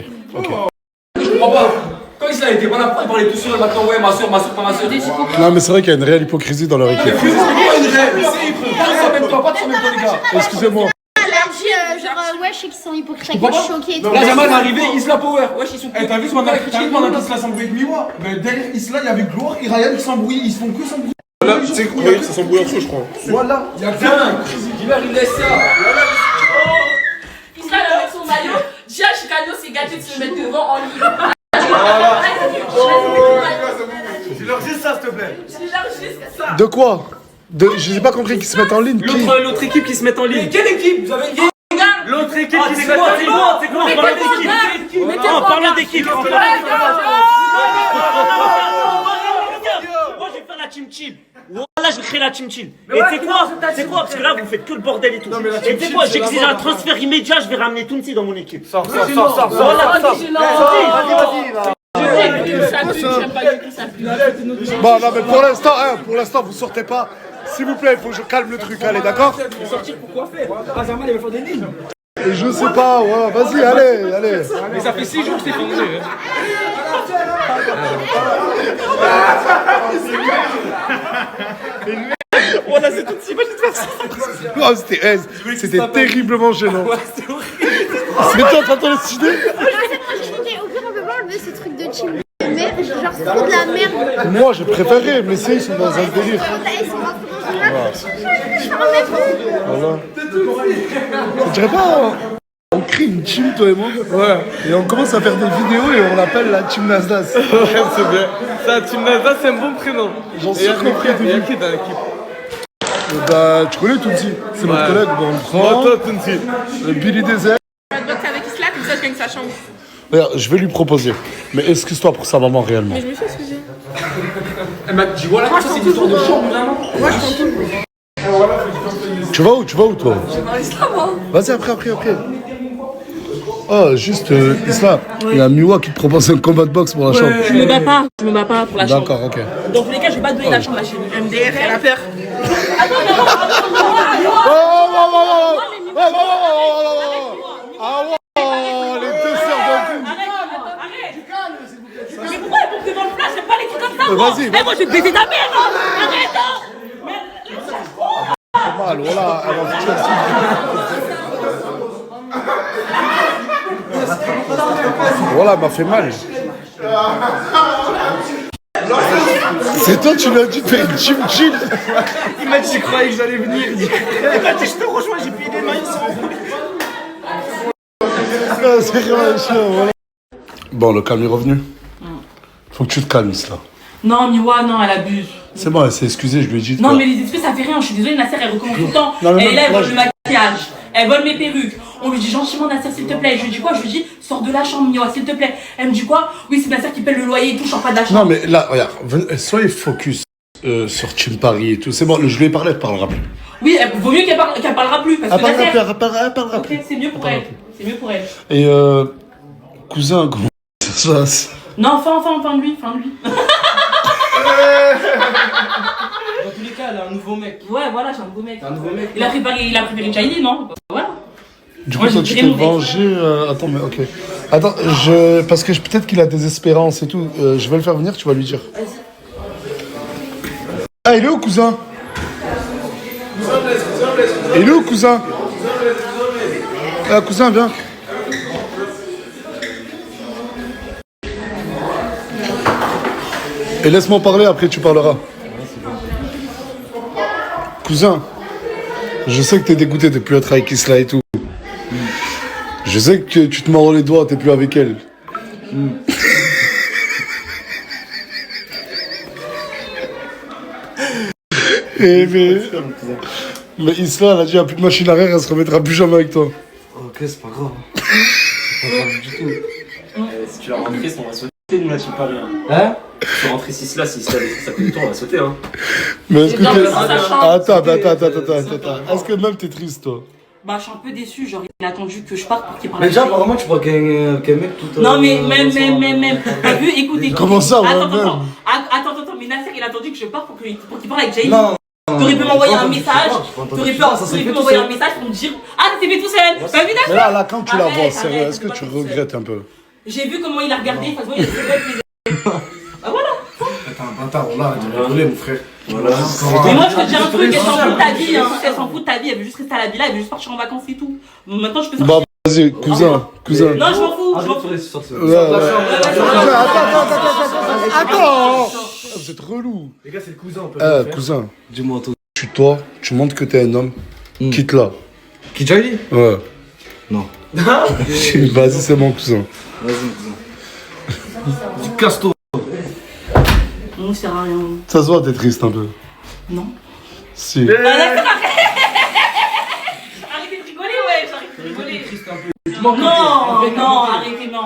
Je comprends pas. Quand il a été, on a parlé tout seul, maintenant, ouais, ma soeur, pas ma soeur. Non, mais c'est vrai qu'il y a une réelle hypocrisie dans leur équipe. C'est quoi une réelle? Pas de ça même toi, les gars. Excusez-moi. Elle a dit genre ouais je sais qu'ils sont hypocrites, moi je suis choquée et tout. Là, Jamal est arrivé, Isla Power. Wesh, ils sont. T'as vu ce pendant qu'Isla s'embrouille avec Miwa? Derrière Isla, il y avait Gloire et Ryan qui s'embrouillent. Ils se font que s'embrouiller. Là, tu sais quoi, ça s'embrouille entre eux, je crois. Voilà. Il y a qu'un. Il laisse ça. Isla avec son maillot. Dia Chicano s'est gâté de se mettre devant en ligne. Dis-leur juste ça, s'il te plaît. Dis-leur juste ça. De quoi? Je n'ai pas compris qu'ils se mettent en ligne. L'autre équipe qui se met en ligne. Quelle équipe? Vous avez une équipe? L'autre équipe qui se met en ligne. On parle d'équipe. On parle d'équipe. Moi je vais faire la team chill. Voilà, je vais créer la team chill. Et c'est quoi? Parce que là vous faites que le bordel et tout. Et c'est quoi? J'exige un transfert immédiat, je vais ramener Tounsi dans mon équipe. Sors. Bon, non, mais pour l'instant, vous sortez pas. S'il vous plaît, il faut que je calme le truc, allez, d'accord? Sortir pour quoi faire? Benjamin, il va faire des lignes. Je sais pas, ouais, vas-y, allez. Mais ça fait 6 jours que c'est fini. On a c'est tout de suite, imagine de faire ça. Non, c'était terriblement gênant. C'est toi en train de te décider? Au pire on peut pas enlever ce truc de team de merde, genre c'est trop de la merde. Moi, j'ai préféré, mais ils sont dans un délire. Ils sont rentrés dans une Voilà. Je dirais pas, on crée une team, toi et moi. Ouais. Et on commence à faire des vidéos et on l'appelle la team Nasdaq. C'est bien. Ça, Team Nasdaq, c'est un bon prénom. J'en suis compris. Il y a qui dans l'équipe? Bah, tu connais Tounsi, c'est mon collègue. Bon, Moi, toi, Tounsi. Billy Desert. Donc avec Isla, comme ça je gagne sa chambre. Regarde, je vais lui proposer. Mais excuse-toi pour sa maman réellement. Mais je me suis excusée. Elle m'a dit, voilà, ça c'est une histoire de chambre, vraiment. Moi je prends tout. Tu vas où toi? Je vais dans l'islam, hein. Vas-y, après. Oh, juste, Isla, il y a Miwa qui te propose un combat de boxe pour la chambre. Je me bats pas pour la chambre. D'accord, ok. Dans tous les cas, je vais pas donner la chambre à chérie. MDR, elle a peur. Ah ouais, les deux sœurs d'un coup. Arrête. Mais pourquoi elle monte devant le flash? J'aime pas les trucs comme ça, moi. Vas-y. Eh, moi, je vais te baiser ta mère, hein. Arrête, hein. C'est mal, voilà, elle va foutre Voilà, elle m'a fait mal. C'est toi, tu lui as dit de faire une team chill. Il m'a dit, je croyais que j'allais venir. Il m'a dit, je te rejoins, j'ai payé des mains, ils sont C'est rien, voilà. Bon, le calme est revenu. Faut que tu te calmes, là. Non, Miwa, non, elle abuse. C'est bon, elle s'est excusée, je lui ai dit. Non, mais les excuses, ça fait rien. Je suis désolée, Nasser, elle recommence tout le temps. Non, mais Elle est là, elle moi, vole le maquillage. Elle vole mes perruques. On lui dit gentiment, Nasser, s'il te plaît. Je lui dis quoi? Je lui dis, sors de la chambre, Miwa, s'il te plaît. Elle me dit quoi? Oui, c'est Nasser qui paie le loyer et tout, je sors pas de la chambre. Non, mais là, regarde, soyez focus sur Team Paris et tout. C'est bon, je lui ai parlé, elle parlera plus. Oui, vaut mieux qu'elle parlera plus. Parce que Nasser. Elle parlera plus. Ok, c'est mieux pour elle. C'est mieux pour elle. Et cousin, comment ça se passe? Non, fin de lui. Dans tous les cas, elle a un nouveau mec. Ouais, voilà, j'ai un nouveau mec. Un nouveau mec. Il a préparé Chiny, non? Voilà. Du coup, Moi, toi, j'ai tu t'es vraiment vengé. Attends, mais ok. Attends, parce que peut-être qu'il a des espérances et tout. Je vais le faire venir, tu vas lui dire. Ah, il est où, cousin? Il est où, cousin? Ah, cousin, viens. Et laisse-moi parler, après tu parleras. Cousin, je sais que t'es dégoûté de plus être avec Isla et tout. Je sais que tu te mords les doigts, t'es plus avec elle. Mais Isla, elle a dit, il n'y a plus de machine arrière, elle se remettra plus jamais avec toi. Ok, c'est pas grave. C'est pas grave du tout. Si tu l'as rentré, on va sauter, nous là, je sais pas rien. Hein? Si tu rentrer 6 là, si ça fait du temps, on va sauter, hein. Mais est-ce que Attends. Est-ce que même t'es triste, toi? Bah, je suis un peu déçu, genre il a attendu que je parte pour qu'il parle. Mais déjà, apparemment, tu vois qu'un mec tout. Non, mais même. T'as vu, écoute. Comment ça, Attends, mais Nasser, il a attendu que je parte pour qu'il parle avec Jaïd. T'aurais pu m'envoyer un message, t'aurais pu m'envoyer un message pour me dire ah t'es fait tout seul, t'as vu Nasser? Mais là quand tu la vois, sérieux, est-ce que tu regrettes un peu? J'ai vu comment il a regardé, de toute façon il a fait ah voilà. T'es un bâtard, là, t'es rigolé mon frère. Voilà. Mais moi je te dis un truc, elle s'en fout de ta vie, hein. Elle s'en fout de ta vie, elle veut juste rester à la villa, elle veut juste partir en vacances et tout. Maintenant je peux sortir. Bah vas-y, cousin. Non je m'en fous, Attends. Vous êtes relou. Les gars, c'est le cousin, on peut cousin, dis-moi toi. Tu montres que t'es un homme. Quitte là. Qui Jaili? Ouais. Non. Vas-y, c'est mon cousin. Vas-y, cousin. Casse-toi. Non, ça sert à rien. Ça se voit, t'es triste un peu. Non. Si. Arrêtez de rigoler, ouais, j'arrête de rigoler. Non, arrêtez, non.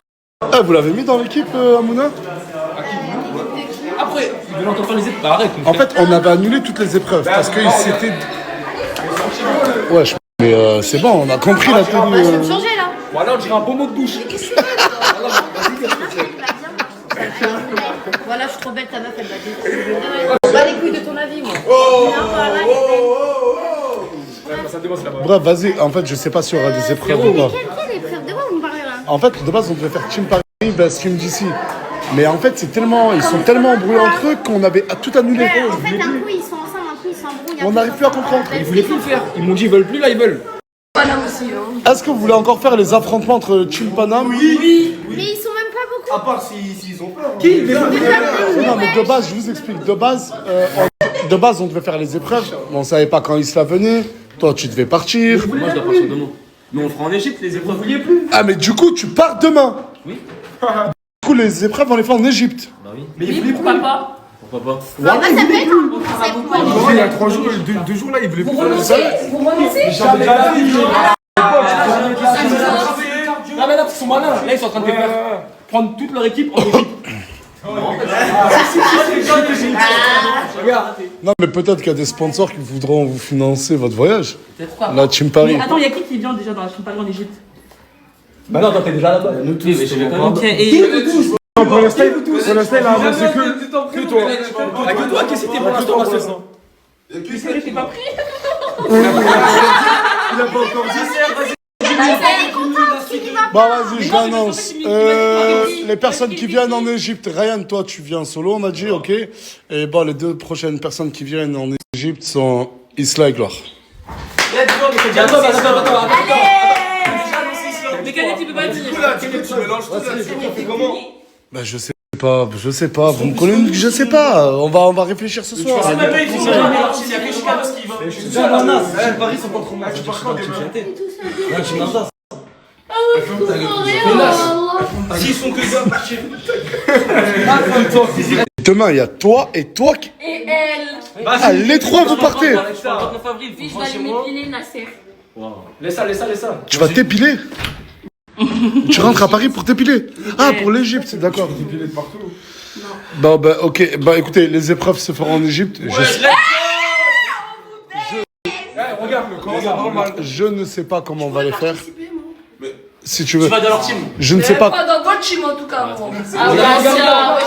Ah, vous l'avez mis dans l'équipe, Amouna? Après, il veut encore faire les épreuves. Bah, arrête. En fait, on avait annulé toutes les épreuves parce que c'était. Ouais, mais c'est bon, on a compris la tenue. Je vais me changer là. Voilà, on dirait un beau mot de douche. Voilà, je suis trop belle, ta meuf elle va dire. On bat les couilles de ton avis, moi. Bref, vas-y, en fait, je sais pas s'il y aura des épreuves ou pas. Quelle épreuve? De quoi vous me parlez là? En fait, de base, on devait faire Team Paris, best Team d'ici. Mais en fait, ils sont tellement embrouillés entre eux qu'on avait tout annulé. En fait, un coup ils sont ensemble, un coup ils s'embrouillent. On n'arrive plus à comprendre. Ils voulaient plus le faire. Ils m'ont dit ils veulent plus, là ils veulent. Voilà aussi, hein. Est-ce que vous voulez encore faire les affrontements entre Team Panam? Oui. Mais ils sont même pas beaucoup. À part s'ils ont peur. Qui? Non, mais de base, je vous explique. De base, on devait faire les épreuves, mais on savait pas quand Isla venait. Toi, tu devais partir. Moi, je dois partir demain. Mais on le fera en Égypte, les épreuves. Vous vouliez plus? Ah, mais du coup, tu pars demain. Oui. Du coup, les épreuves, on les fait en Égypte. Bah oui. Mais il voulait pourquoi pas? Pourquoi pas? Ça peut être Il y a 3 jours, 2 jours là, il voulait plus faire ça. Vous renoncez? Non, mais là, ils sont malins. Là, ils sont en train de faire prendre toute leur équipe en Égypte. Non, mais peut-être qu'il y a des sponsors qui voudront vous financer votre voyage. Pourquoi? La Team Paris. Mais attends, il y a qui vient déjà dans la Team Paris en Égypte? Bah non, toi, t'es déjà là-bas. Nous tous, Oui, mais je vais quand même. Ok, et. Pour l'instant, il a avancé que toi. Ah, que toi, qu'est-ce que c'était pour l'instant, ma soeur? Puisque je t'ai pas pris. Il a pas encore dit. Bon, vas-y, je l'annonce. Les personnes qui viennent en Égypte, Ryan, toi, tu viens solo, on a dit, ok. Et bon, les 2 prochaines personnes qui viennent en Égypte sont Isla et Gloire. Attends. Mais Khaled, tu peux pas dire. Du coup, là, tu mélanges tout là. Tu fais comment? Bah, je sais pas. Vous me connaissez, je sais pas. On va réfléchir ce soir. C'est même pas ici, il y a que Chicanos qui va. Je suis déjà à Nanas. Paris, sont pas trop mal. Tu pars quand demain? Je suis Nanas. S'ils sont que ça, partir. Demain, il y a toi et toi qui. Et elle. Ah, les 3, vous partez. 29 avril, Je vais aller m'épiler, Nasser. Laisse ça. Tu vas t'épiler. Tu rentres à Paris pour t'épiler. Ah, pour l'Égypte, d'accord. T'épiler de partout. Bon, bah, ok. Bah, écoutez, les épreuves se feront en Égypte. Je ne sais pas comment on va les faire. Si tu veux. Tu vas dans leur team. Je ne sais pas. Pas dans votre team en tout cas, moi. Ah ouais,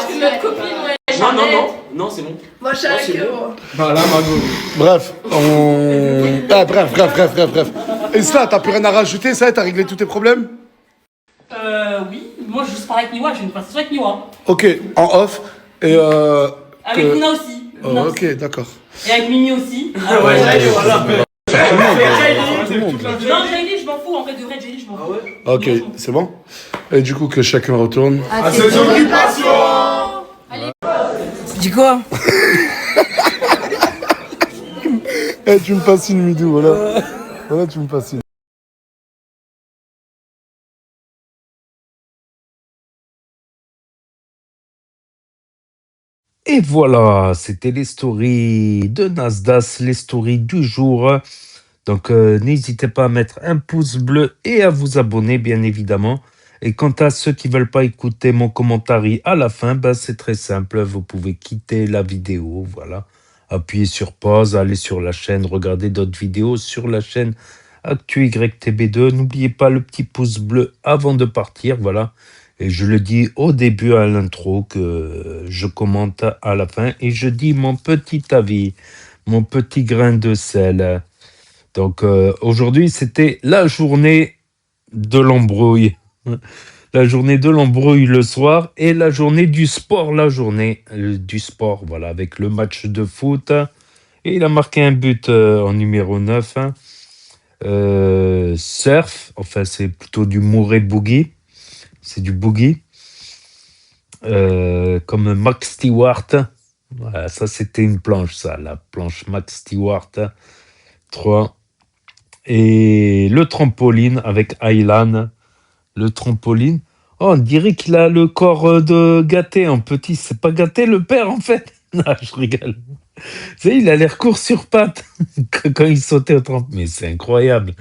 c'est notre copine, ouais. Non, c'est bon. Moi, je suis avec eux. Voilà, Mago. Bref, bref. Et ça, t'as plus rien à rajouter, ça, t'as réglé tous tes problèmes? Oui. Moi, je juste parler avec Niwa, j'ai une conversation avec Niwa. Ok, en off. Et Avec Luna aussi. Oh, ok, d'accord. Et avec Mimi aussi. Ah ouais, voilà. Tout le monde. Non, Jaili, je m'en fous. En fait, de vrai, Jaili, je m'en fous. Ok, c'est bon? Et du coup, que chacun retourne. À ses occupations. Dis quoi? Eh, tu me fascines, Midou, voilà. Voilà, tu me fascines. Et voilà, c'était les stories de Nasdaq, les stories du jour. Donc, n'hésitez pas à mettre un pouce bleu et à vous abonner, bien évidemment. Et quant à ceux qui veulent pas écouter mon commentaire à la fin, ben, c'est très simple. Vous pouvez quitter la vidéo, voilà. Appuyez sur pause, allez sur la chaîne, regardez d'autres vidéos sur la chaîne ActuYTB2. N'oubliez pas le petit pouce bleu avant de partir, voilà. Et je le dis au début à l'intro que je commente à la fin et je dis mon petit avis, mon petit grain de sel. Donc aujourd'hui, c'était la journée de l'embrouille. La journée de l'embrouille le soir et la journée du sport, la journée du sport, voilà, avec le match de foot. Et il a marqué un but en numéro 9. Surf, enfin c'est plutôt du Murray Boogie. C'est du boogie. Comme Max Stewart. Voilà, ça, c'était une planche, ça. La planche Max Stewart. 3. Et le trampoline avec Aylan. Le trampoline. Oh, on dirait qu'il a le corps de gâté en petit. C'est pas gâté le père, en fait. Non, je rigole. Tu sais, il a l'air court sur pattes quand il sautait au trampoline. Mais c'est incroyable.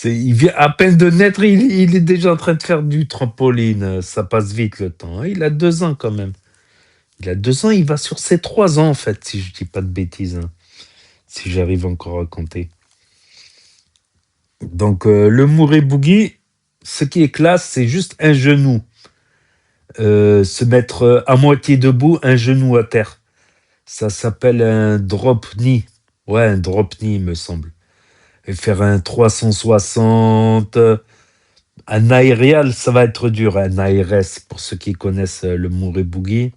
Il vient à peine de naître, il est déjà en train de faire du trampoline. Ça passe vite le temps. Il a 2 ans quand même. Il a 2 ans, il va sur ses 3 ans en fait, si je dis pas de bêtises. Si j'arrive encore à compter. Donc le Murray Boogie, ce qui est classe, c'est juste un genou. Se mettre à moitié debout, un genou à terre. Ça s'appelle un drop knee. Ouais, un drop knee, il me semble. Et faire un 360, un aérial, ça va être dur, un ARS, pour ceux qui connaissent le Murray Boogie.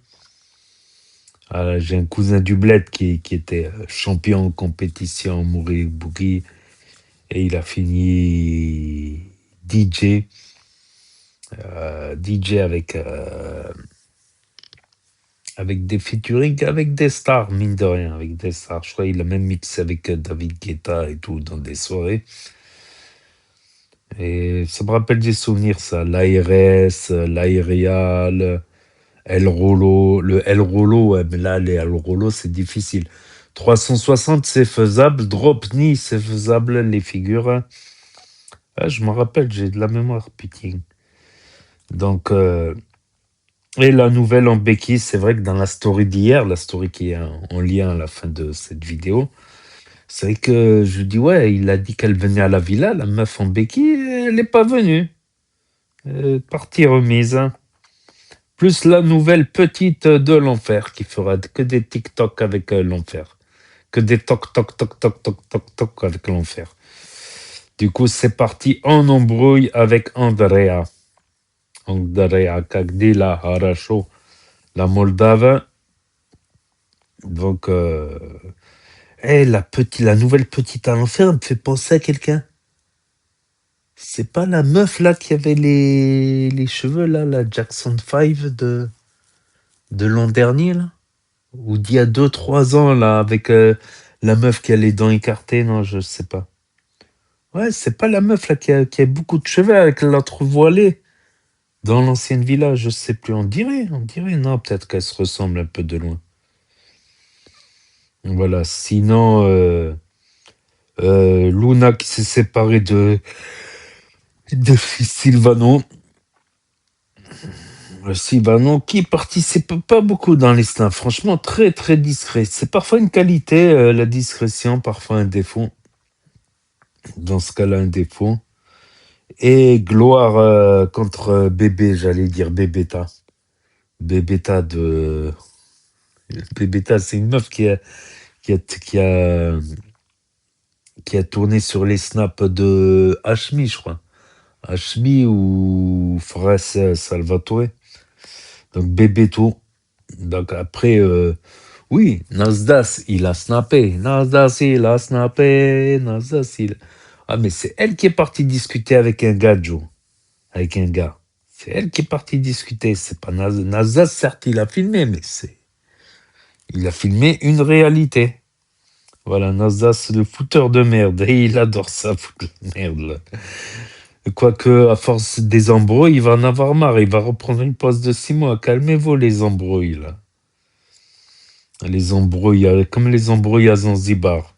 J'ai un cousin du bled qui était champion en compétition en Murray Boogie, et il a fini DJ avec des featuring, avec des stars, mine de rien, avec des stars. Je crois qu'il a même mixé avec David Guetta et tout dans des soirées. Et ça me rappelle des souvenirs, ça. L'ARS, l'aérial, El Rolo. Le El Rolo, ouais, mais là, les El Rolo, c'est difficile. 360, c'est faisable. Drop knee, c'est faisable, les figures. Ah, je me rappelle, j'ai de la mémoire, putain. Donc, et la nouvelle en béquille, c'est vrai que dans la story d'hier, la story qui est en lien à la fin de cette vidéo, c'est vrai que je dis, ouais, il a dit qu'elle venait à la villa, la meuf en béquille, elle n'est pas venue. Partie remise. Plus la nouvelle petite de l'enfer qui fera que des TikTok avec l'enfer. Que des toc toc toc toc toc toc toc avec l'enfer. Du coup, c'est parti en embrouille avec Andrea. Andrea Kagdila Harasho, la Moldave. Donc, la nouvelle petite à l'enfer me fait penser à quelqu'un. C'est pas la meuf là qui avait les cheveux là, la Jackson 5 de l'an dernier là? Ou d'il y a 2-3 ans là, avec la meuf qui a les dents écartées, non, je sais pas. Ouais, c'est pas la meuf là qui a beaucoup de cheveux avec l'autre voilée. Dans l'ancienne villa, je sais plus, on dirait, non, peut-être qu'elle se ressemble un peu de loin. Voilà, sinon, Luna qui s'est séparée de Silvano. Silvano qui participe pas beaucoup dans les snaps, franchement très très discret. C'est parfois une qualité, la discrétion, parfois un défaut. Dans ce cas-là, un défaut. Et gloire contre Bébé, j'allais dire Bébéta. Bébéta, c'est une meuf qui a tourné sur les snaps de Hashmi, je crois. Hashmi ou Frère Salvatore. Donc Bébéto. Donc après, oui, Nasdaq, il a snappé. Nasdaq, il a snappé. Ah, mais c'est elle qui est partie discuter avec un gars, Joe. Avec un gars. C'est elle qui est partie discuter. C'est pas Nasdaq, certes, il a filmé, mais Il a filmé une réalité. Voilà, Nasdas, le fouteur de merde. Et il adore ça, foutre de merde. Là. Quoique, à force des embrouilles, il va en avoir marre. Il va reprendre une pause de 6 mois. Calmez-vous, les embrouilles, là. Les embrouilles, comme les embrouilles à Zanzibar.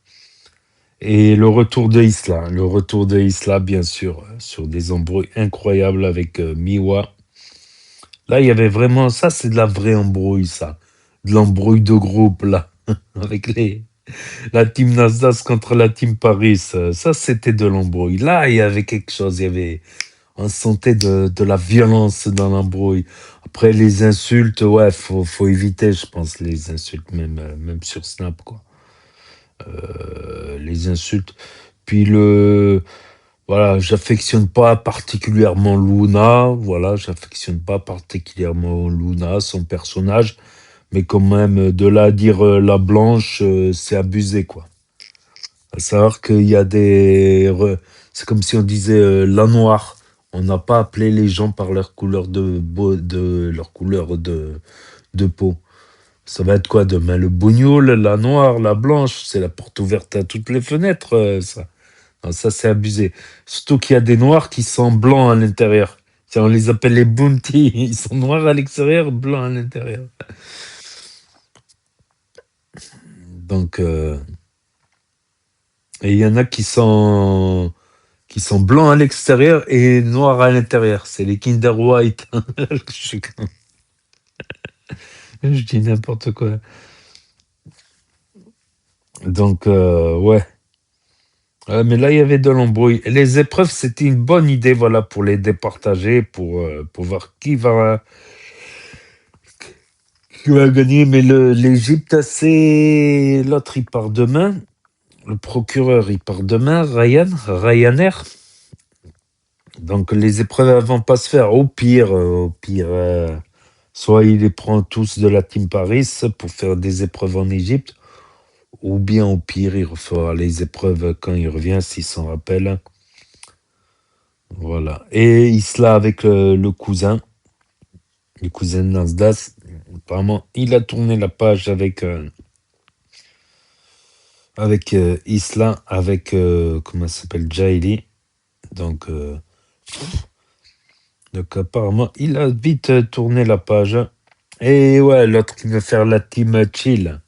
Et le retour de Isla. Le retour de Isla, bien sûr, sur des embrouilles incroyables avec Miwa. Là, il y avait vraiment... Ça, c'est de la vraie embrouille, ça. De l'embrouille de groupe, là. Avec la team Nasdaq contre la team Paris. Ça, c'était de l'embrouille. Là, il y avait quelque chose. On sentait de la violence dans l'embrouille. Après, les insultes, ouais, faut éviter, je pense, les insultes, même sur Snap, quoi. Les insultes. Puis voilà, j'affectionne pas particulièrement Luna. Voilà, j'affectionne pas particulièrement Luna, son personnage. Mais quand même, de là à dire la blanche, c'est abusé, quoi. À savoir qu'il y a c'est comme si on disait la noire. On n'a pas appelé les gens par leur couleur leur couleur de peau. Ça va être quoi demain? Le bougnoul, la noire, la blanche, c'est la porte ouverte à toutes les fenêtres, ça. Non, ça, c'est abusé. Surtout qu'il y a des noirs qui sont blancs à l'intérieur. On les appelle les bounty. Ils sont noirs à l'extérieur, blancs à l'intérieur. Donc, et il y en a qui sont blancs à l'extérieur et noirs à l'intérieur. C'est les Kinder White. Je dis n'importe quoi. Donc, ouais. Mais là, il y avait de l'embrouille. Les épreuves, c'était une bonne idée, voilà, pour les départager, pour voir qui va gagner. Mais l'Égypte, l'autre, il part demain. Le procureur, il part demain. Ryanair. Donc, les épreuves, elles vont pas se faire. Au pire, soit il les prend tous de la Team Paris pour faire des épreuves en Égypte, ou bien au pire, il refera les épreuves quand il revient, s'il s'en rappelle. Voilà. Et Isla avec le cousin de Nasdaq. Apparemment, il a tourné la page avec Isla, avec, comment ça s'appelle, Jaili. Donc, apparemment, il a vite tourné la page. Et ouais, l'autre qui veut faire la team chill.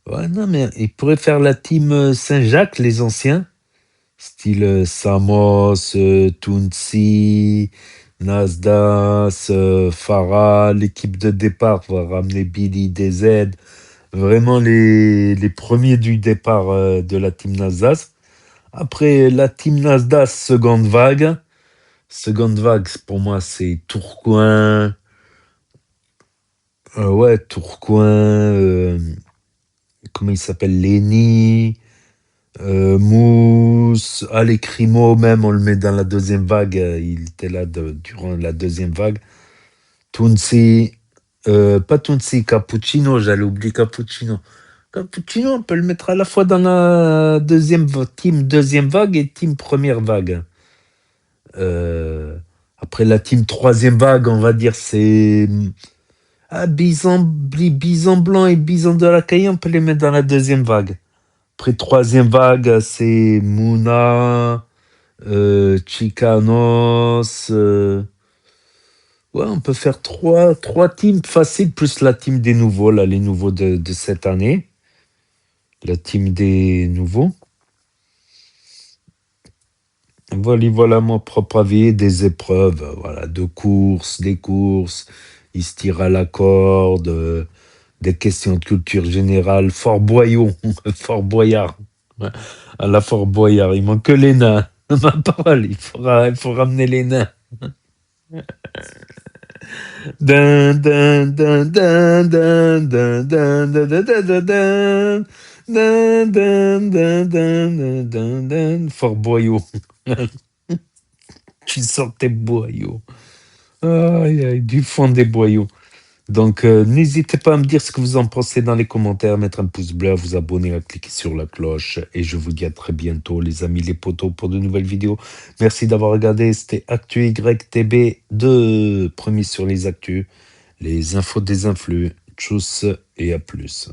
Ouais, non, mais il pourrait faire la team Saint-Jacques, les anciens. Style Samos, Tounsi, Nasdas, Farah. L'équipe de départ va ramener Billy, DZ. Vraiment les premiers du départ de la team Nasdas. Après, la team Nasdas, seconde vague. Seconde vague, pour moi, c'est Tourcoing. Ouais, Tourcoing. Comment il s'appelle? Lenny. Mousse. Les Crimo, même, on le met dans la deuxième vague. Il était là durant la deuxième vague. Tounsi. Pas Tounsi, Cappuccino. J'allais oublier Cappuccino. Cappuccino, on peut le mettre à la fois dans la team deuxième vague et team première vague. Après la team troisième vague, on va dire c'est Bison Blanc et Bison de la Caille, on peut les mettre dans la deuxième vague. Après troisième vague, c'est Mouna, Chicanos. Ouais, on peut faire trois teams faciles, plus la team des nouveaux, là, les nouveaux de cette année. La team des nouveaux. Voilà mon propre avis, des épreuves, voilà, des courses, ils se tirent à la corde, des questions de culture générale, Fort Boyard, ouais, à la Fort Boyard, il manque que les nains, ma parole, il faut ramener les nains. Dun, dun, dun, dun, dun, dun, dun, dun, dun, dun, dun. Dun, dun, dun, dun, dun, dun. Fort Boyau. Tu sors tes boyaux. Aïe, aïe, du fond des boyaux. Donc, n'hésitez pas à me dire ce que vous en pensez dans les commentaires, mettre un pouce bleu, vous abonner, à cliquer sur la cloche. Et je vous dis à très bientôt, les amis, les potos, pour de nouvelles vidéos. Merci d'avoir regardé. C'était Actu YTB 2, premier sur les actus, les infos des influx. tchuss et à plus.